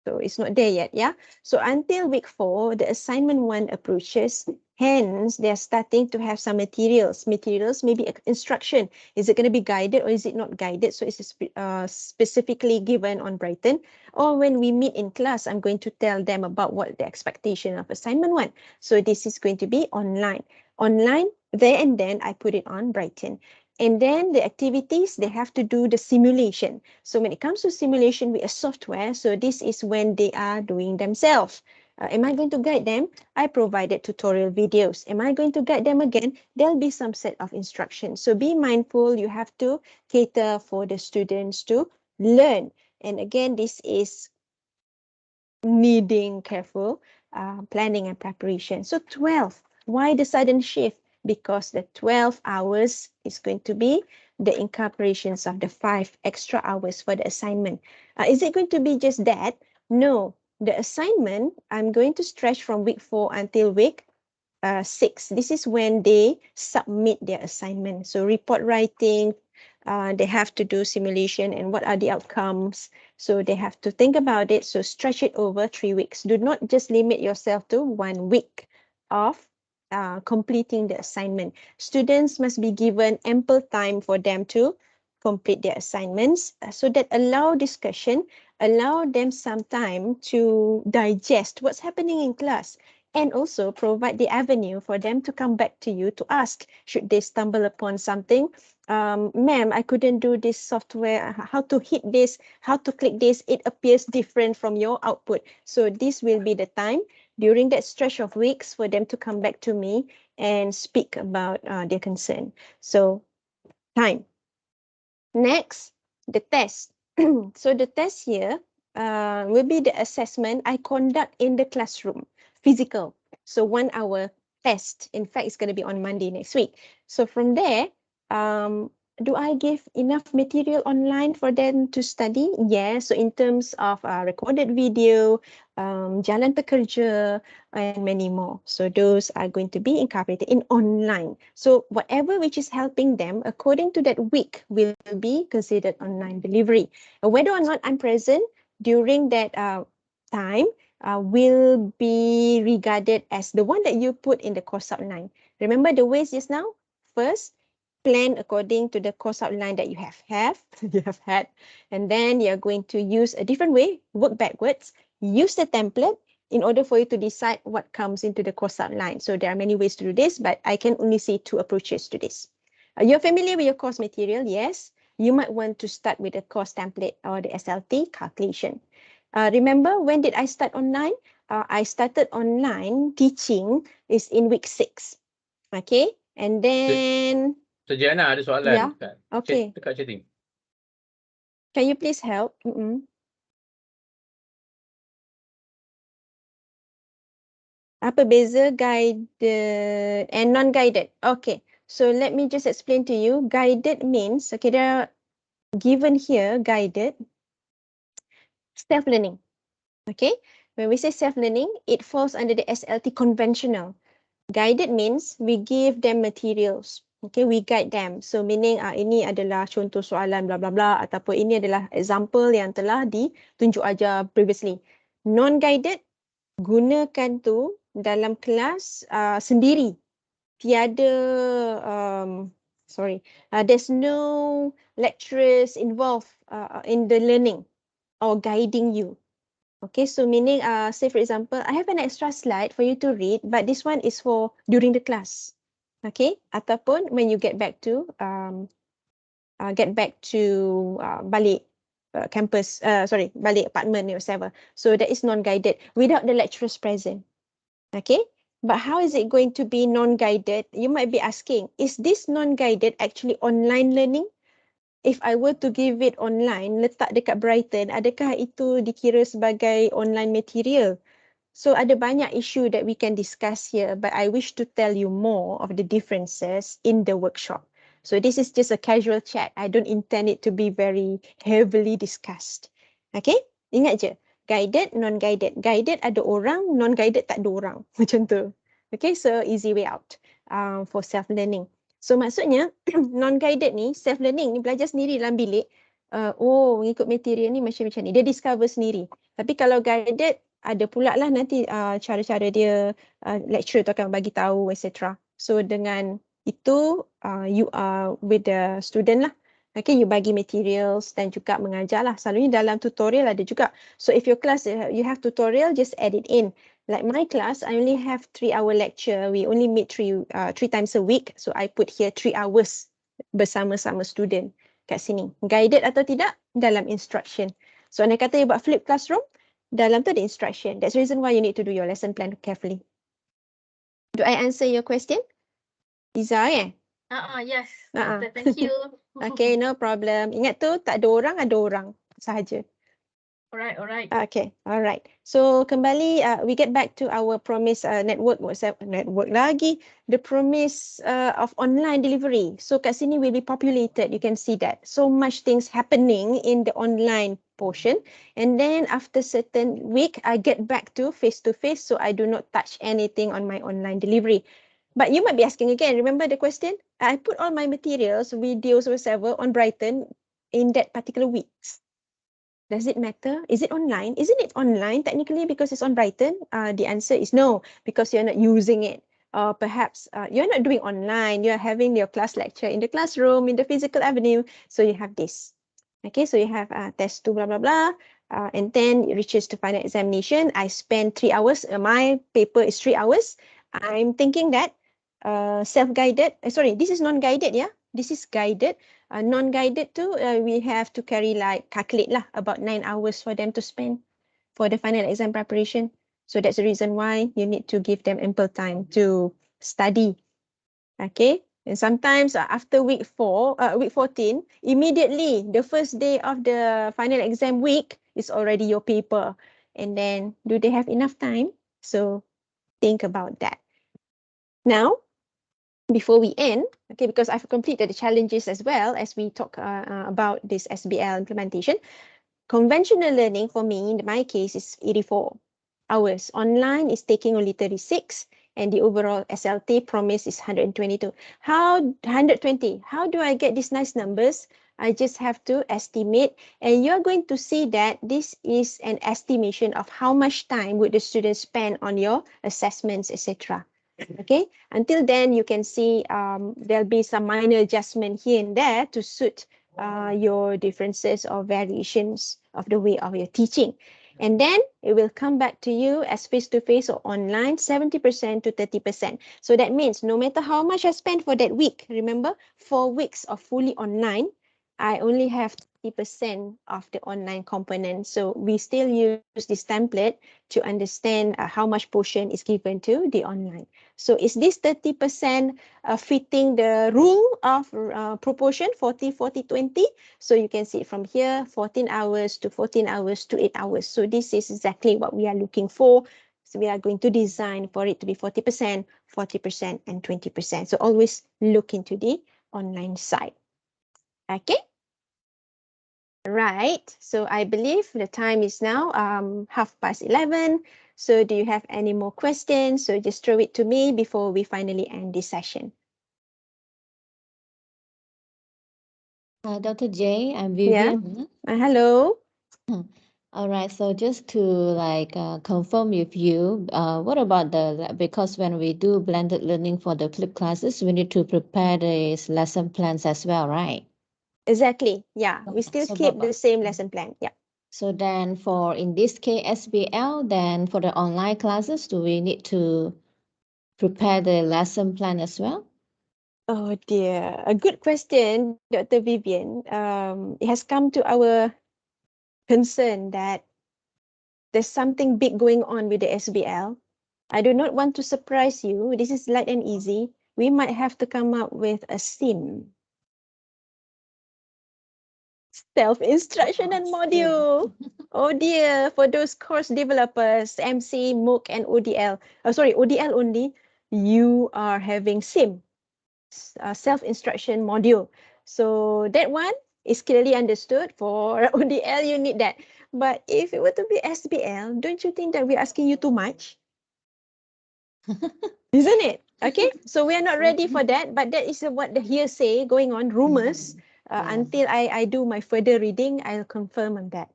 So it's not there yet, yeah? So until week 4, the assignment 1 approaches, Hence, they're starting to have some materials. Materials, maybe instruction. Is it going to be guided or is it not guided? So it's specifically given on Brighton. Or when we meet in class, I'm going to tell them about what the expectation of assignment 1. So this is going to be online. Online, there and then I put it on Brighton. And then the activities, they have to do the simulation. So when it comes to simulation with a software, so this is when they are doing themselves. Am I going to guide them? I provided tutorial videos. Am I going to guide them again? There'll be some set of instructions. So be mindful, you have to cater for the students to learn. And again, this is needing careful planning and preparation. So 12, why the sudden shift? Because the 12 hours is going to be the incorporations of the 5 extra hours for the assignment. Is it going to be just that? No, the assignment, I'm going to stretch from week 4 until week 6. This is when they submit their assignment. So report writing, they have to do simulation and what are the outcomes. So they have to think about it. So stretch it over 3 weeks. Do not just limit yourself to 1 week of completing the assignment. Students must be given ample time for them to complete their assignments so that allow discussion, allow them some time to digest what's happening in class, and also provide the avenue for them to come back to you to ask, should they stumble upon something, ma'am, I couldn't do this software, how to hit this, how to click this, it appears different from your output. So this will be the time during that stretch of weeks for them to come back to me and speak about their concern. So time. Next, the test. So the test here will be the assessment I conduct in the classroom, physical. So 1 hour test. In fact, it's going to be on Monday next week. So from there, do I give enough material online for them to study? Yes. So in terms of recorded video, Jalan Pekerja, and many more. So those are going to be incorporated in online. So whatever which is helping them according to that week will be considered online delivery. Whether or not I'm present during that time will be regarded as the one that you put in the course outline. Remember the ways just now? First, plan according to the course outline that you have you have had, and then you're going to use a different way, work backwards, use the template in order for you to decide what comes into the course outline. So there are many ways to do this, but I can only see 2 approaches to this. You're familiar with your course material? Yes. You might want to start with the course template or the SLT calculation. Remember, when did I start online? I started online teaching is in week 6. Okay. And then... So Jana ada soalan Yeah, dekat, okay. dekat chatting. Can you please help? Apa beza guided and non-guided? Okay, so let me just explain to you. Guided means, okay, they are given here, guided, self-learning. Okay, when we say self-learning, it falls under the SLT conventional. Guided means we give them materials. Okay, we guide them. So meaning ini adalah contoh soalan bla bla bla ataupun ini adalah example yang telah ditunjuk ajar previously. Non-guided, gunakan tu dalam kelas sendiri. Tiada, there's no lecturers involved in the learning or guiding you. Okay, so meaning, say for example, I have an extra slide for you to read, but this one is for during the class. Okay, ataupun when you get back to balik campus, balik apartment or whatever. So that is non-guided without the lecturers present. Okay, but how is it going to be non-guided? You might be asking, is this non-guided actually online learning? If I were to give it online, letak dekat Brighton, adakah itu dikira sebagai online material? So ada banyak issue that we can discuss here, but I wish to tell you more of the differences in the workshop. So this is just a casual chat. I don't intend it to be very heavily discussed. Okay? Ingat je, guided, non-guided. Guided ada orang, non-guided tak ada orang. Macam tu. Okay, so easy way out for self-learning. So maksudnya non-guided ni, self-learning ni belajar sendiri dalam bilik. Mengikut material ni macam ni. Dia discover sendiri. Tapi kalau guided, ada pula lah nanti cara-cara dia, lecturer tu akan bagi tahu etc. So dengan itu you are with the student lah. Okay, you bagi materials dan juga mengajar lah. Selalunya dalam tutorial ada juga. So if your class you have tutorial, just add it in. Like my class, I only have 3-hour lecture. We only meet three times a week. So I put here 3 hours bersama-sama student kat sini. Guided atau tidak dalam instruction. So andai kata you buat flip classroom, dalam tu ada instruction. That's the reason why you need to do your lesson plan carefully. Do I answer your question? Iza Yes. Uh-uh. Master, thank you. Okay, no problem. Ingat tu, tak ada orang sahaja. Alright. Okay, alright. So kembali, we get back to our promise network lagi. The promise of online delivery. So kat sini will be populated. You can see that. So much things happening in the online portion. And then after certain week, I get back to face-to-face. So I do not touch anything on my online delivery. But you might be asking again, remember the question? I put all my materials, videos, whatever on Brighton in that particular weeks. Does it matter? Is it online? Isn't it online technically because it's on Brighton? The answer is no, because you're not using it. Or perhaps you're not doing online. You're having your class lecture in the classroom, in the physical avenue. So you have this. Okay, so you have test 2, blah, blah, blah. And then it reaches to final examination. I spend 3 hours. My paper is 3 hours. I'm thinking that self-guided. Sorry, this is non-guided, yeah? This is guided. Non-guided too, we have to calculate lah about 9 hours for them to spend for the final exam preparation. So that's the reason why you need to give them ample time to study. Okay, and sometimes after week 14, immediately the first day of the final exam week is already your paper. And then do they have enough time? So think about that. Now, before we end, okay, because I've completed the challenges as well as we talk about this SBL implementation. Conventional learning for me, in my case, is 84 hours. Online is taking only 36, and the overall SLT promise is 122. How 120? How do I get these nice numbers? I just have to estimate, and you're going to see that this is an estimation of how much time would the students spend on your assessments, etc. Okay, until then you can see there'll be some minor adjustment here and there to suit your differences or variations of the way of your teaching. And then it will come back to you as face-to-face or online, 70% to 30%. So that means no matter how much I spend for that week, remember 4 weeks of fully online, I only have 30% of the online component. So we still use this template to understand how much portion is given to the online. So is this 30% fitting the rule of proportion 40, 40, 20? So you can see it from here, 14 hours to 14 hours to 8 hours. So this is exactly what we are looking for. So we are going to design for it to be 40%, 40%, and 20%. So always look into the online side. Okay. Right. So I believe the time is now 11:30. So do you have any more questions? So just throw it to me before we finally end this session. Dr. J, I'm Yeah. Vivian. Hello. All right, so just to confirm with you, what about because when we do blended learning for the flip classes, we need to prepare the lesson plans as well, right? Exactly. Yeah, we still keep the same lesson plan. Yeah. So then in this case, SBL, then for the online classes, do we need to prepare the lesson plan as well? Oh dear, a good question, Dr. Vivian. It has come to our concern that there's something big going on with the SBL. I do not want to surprise you. This is light and easy. We might have to come up with a SIM. Self-instruction and module. Oh dear, for those course developers, MC, MOOC, and ODL. ODL only, you are having SIM, self-instruction module. So that one is clearly understood. For ODL, you need that. But if it were to be SBL, don't you think that we're asking you too much? Isn't it? Okay, so we are not ready for that, but that is what the hearsay going on, rumors. Until I do my further reading, I'll confirm on that.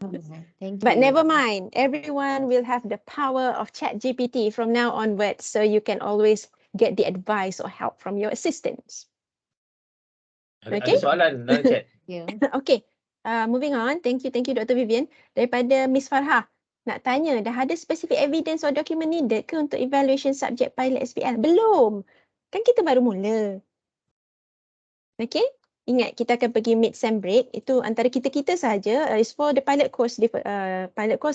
Alright, thank But you. never mind, everyone will have the power of ChatGPT from now onwards, so you can always get the advice or help from your assistants. Ada Okay. soalan dalam chat. You. Okay, moving on. Thank you, Dr. Vivian. Daripada Miss Farha, nak tanya, dah ada specific evidence or document needed ke untuk evaluation subject pilot SBL? Belum. Kan kita baru mula. Okay, ingat kita akan pergi mid-sem break. Itu antara kita-kita sahaja. It's for the pilot course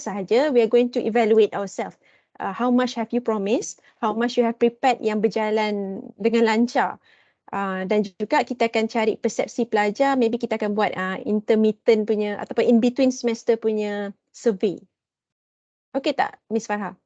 sahaja. We are going to evaluate ourselves. How much have you promised? How much you have prepared yang berjalan dengan lancar? Dan juga kita akan cari persepsi pelajar. Maybe kita akan buat intermittent punya ataupun in between semester punya survey. Okay tak, Miss Farha?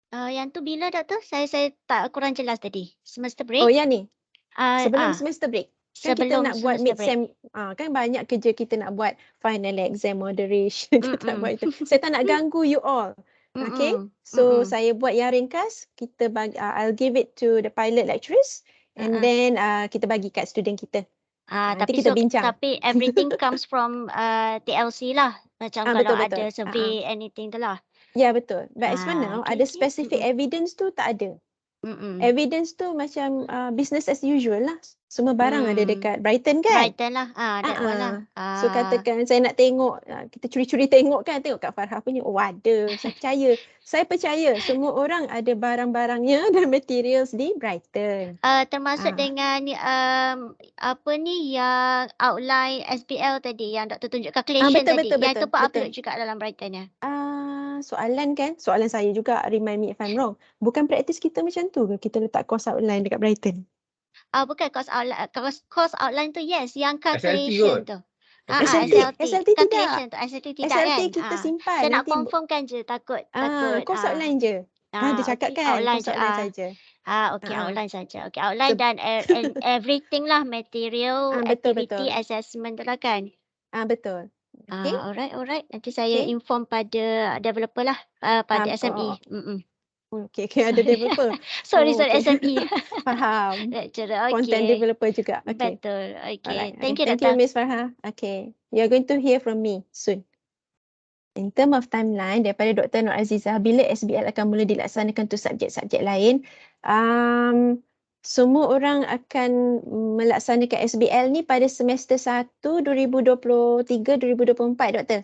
Yang tu bila doktor? Saya tak kurang jelas tadi. Semester break? Oh, yang ni. Ah, Sebelum ah, semester break. Kan kita sebelum nak buat semester break. mid-sem, kan banyak kerja kita nak buat final exam moderation, kita nak buat itu. Saya tak nak ganggu you all. Okay, so saya buat yang ringkas, kita bagi, I'll give it to the pilot lecturers and then kita bagi kat student kita. Nanti Tapi kita bincang. tapi everything comes from TLC lah. Macam kalau betul. ada survey anything tu lah. Ya, betul. But as for Ah, now, okay, ada okay. specific evidence tu tak ada. Evidence tu macam business as usual lah. Semua barang ada dekat Brighton kan? Brighton lah. That one lah. So katakan saya nak tengok, kita curi-curi tengok kan, tengok Kak Farha punya. Oh ada, saya percaya. Saya percaya semua orang ada barang-barangnya dan materials di Brighton. Termasuk dengan apa ni yang outline SBL tadi yang doktor tunjuk calculation tadi. Yang tu pun upload juga dalam Brighton ya. Soalan kan, soalan saya juga, remind me if I'm wrong. Bukan praktis kita macam tu ke? Kita letak course outline dekat Brighton. Bukan course outline tu yes, yang SLT calculation tu. SLT calculation tidak. tu, SLT tidak SLT kan? kita simpan. Saya nak nanti confirmkan je, takut. course outline je. Dia cakap okay, kan, outline course outline saja. Okay, outline saja. Okay, outline dan everything lah, material, activity, assessment tu lah kan? Betul. Okay. Alright. Nanti saya inform pada developer lah, pada SME. Okay, ada developer. Sorry, okay. SME. Faham. Lecturer, okay. Content developer juga. Okay. Betul, okay. Alright. Thank you, Thank Dr. you, Miss Farha. Okay. You're going to hear from me soon. In term of timeline, daripada Dr. Nur Azizah, bila SBL akan mula dilaksanakan untuk subjek-subjek lain, semua orang akan melaksanakan SBL ni pada semester 1 2023-2024, Doktor.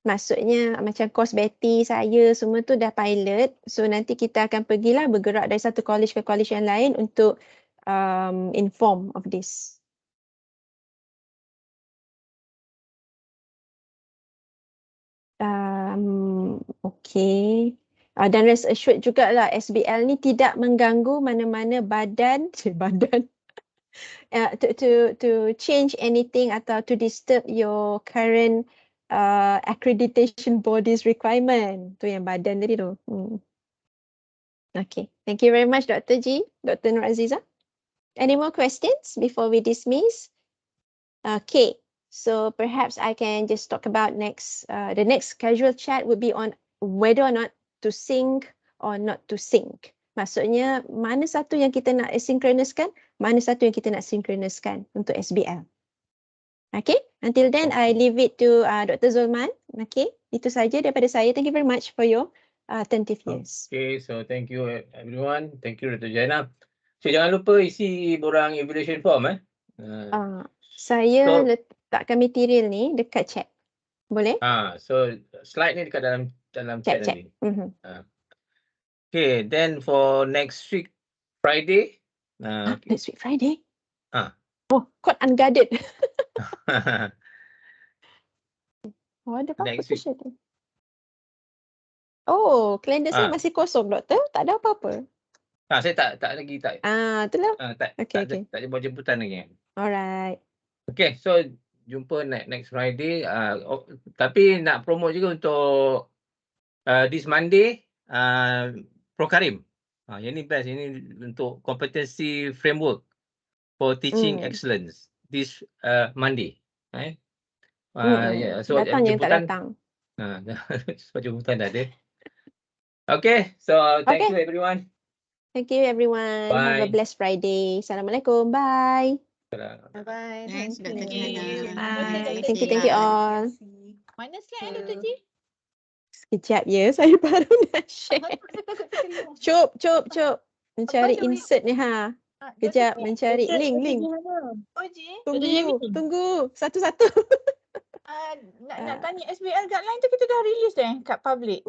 Maksudnya macam course Betty, saya semua tu dah pilot. So nanti kita akan pergilah bergerak dari satu college ke college yang lain untuk inform of this. Okay. Dan rest assured jugalah SBL ni tidak mengganggu mana-mana badan to change anything atau to disturb your current accreditation body's requirement. Tu yang badan tadi tu. Okay. Thank you very much, Dr. G, Dr. Nur Azizah. Any more questions before we dismiss? Okay. So perhaps I can just talk about the next casual chat would be on whether or not to sync or not to sync. Maksudnya mana satu yang kita nak asynchronouskan, mana satu yang kita nak synchronouskan untuk SBL. Okay, until then I leave it to Dr. Zulman. Okay, itu saja daripada saya. Thank you very much for your attentive ears. Okay, so thank you everyone. Thank you Dr. Jaina. So jangan lupa isi borang evaluation form Saya letakkan material ni dekat chat. Boleh? So slide ni dekat dalam chat nanti. Okay, then for next week Friday. Next week Friday? Oh, quite unguarded. Ada apa-apa tu schedule? Oh, kalender saya masih kosong, Doktor. Tak ada apa-apa. Saya tak lagi tak. Itulah. Tak buat jemputan lagi. Alright. Okay, so jumpa next Friday. Tapi nak promote juga untuk this Monday, Prokarim. Yang ni best. Ini untuk competency framework for teaching excellence. This Monday. So datang yang tak datang. So jemputan dah ada. Okay, so thank you everyone. Thank you everyone. Have a Bye. blessed Friday. Assalamualaikum. Bye. Bye-bye. Thanks, Dr. Thank Kiana. you. Bye. Dr. Thank you G. all. Mana slide Dr. G? Sekejap ya, saya baru nak share. Takut terkeluar. Cop. Mencari insert ni ha. Kejap, mencari link. Tunggu. Satu-satu. Nak tanya SBL guideline tu kita dah release kat public.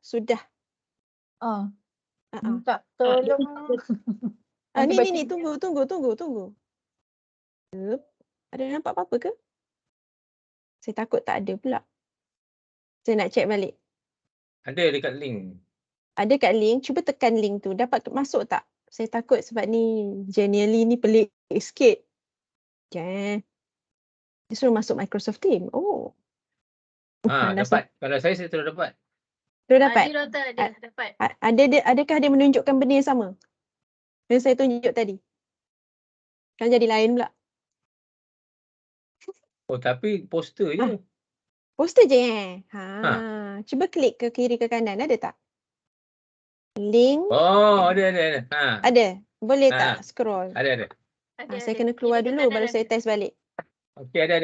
Sudah. Minta tolong. Ni, tunggu. Ada nampak apa-apa ke? Saya takut tak ada pula. Saya nak check balik. Ada dekat link. Ada kat link, cuba tekan link tu. Dapat masuk tak? Saya takut sebab ni genuinely ni pelik sikit. Dia suruh masuk Microsoft Teams. Oh. Dapat. Kalau saya terus dapat. Terus dapat? Ada, dapat. Adakah dia menunjukkan benda yang sama yang saya tunjuk tadi? Kan jadi lain pula. Oh, tapi poster je. Poster je Cuba klik ke kiri ke kanan. Ada tak? Link. Oh, ada. Ada? Boleh tak scroll? Ada. Saya kena keluar dulu baru saya test balik. Okey, ada.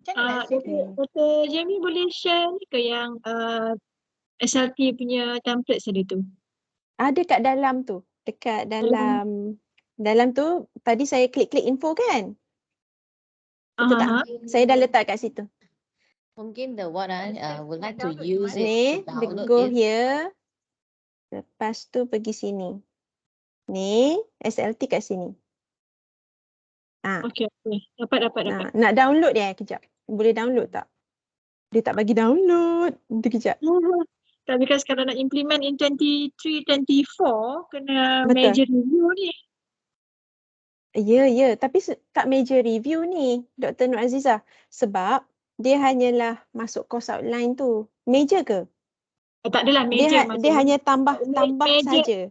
Dr. Jamie boleh share ni ke yang SLT punya template tadi tu? Ada kat dalam tu. Dekat dalam tu tadi saya klik info kan? Betul tak? Saya dah letak kat situ. Mungkin the what would like to use Ni, it to download go it. here. Lepas tu pergi sini. Ni, SLT kat sini. Okey. Dapat. Nak download dia kejap. Boleh download tak? Dia tak bagi download. Nanti kejap. Tapi kan kalau nak implement in 23-24 kena Betul. major review ni. Ya. Tapi tak major review ni, Dr. Nur Azizah. Sebab dia hanyalah masuk course outline tu. Major ke? Tak adalah major. Dia hanya tambah saja.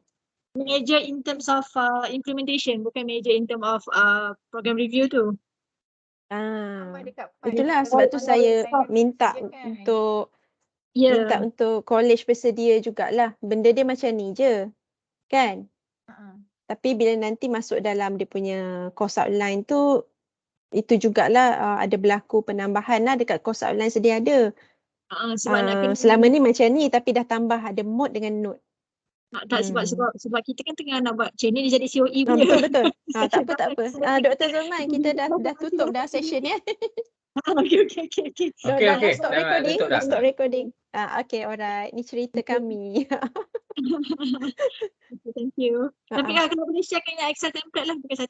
Major in terms of implementation, bukan major in terms of program review tu. Itulah sebab tu saya minta untuk college bersedia jugalah. Benda dia macam ni je. Kan? Tapi bila nanti masuk dalam dia punya course outline tu, itu jugalah ada berlaku penambahan lah dekat course outline sedia ada. Selama ni macam ni tapi dah tambah ada mode dengan note. Sebab kita kan tengah nak buat chain ni dia jadi COE punya. Betul. Tak apa. Dr. Zulman, kita dah tutup dah session ya. Okey. Dah stop recording. Okay, alright. Ni cerita kami. Thank you. Tapi kalau boleh share kan Excel template lah bukan satu.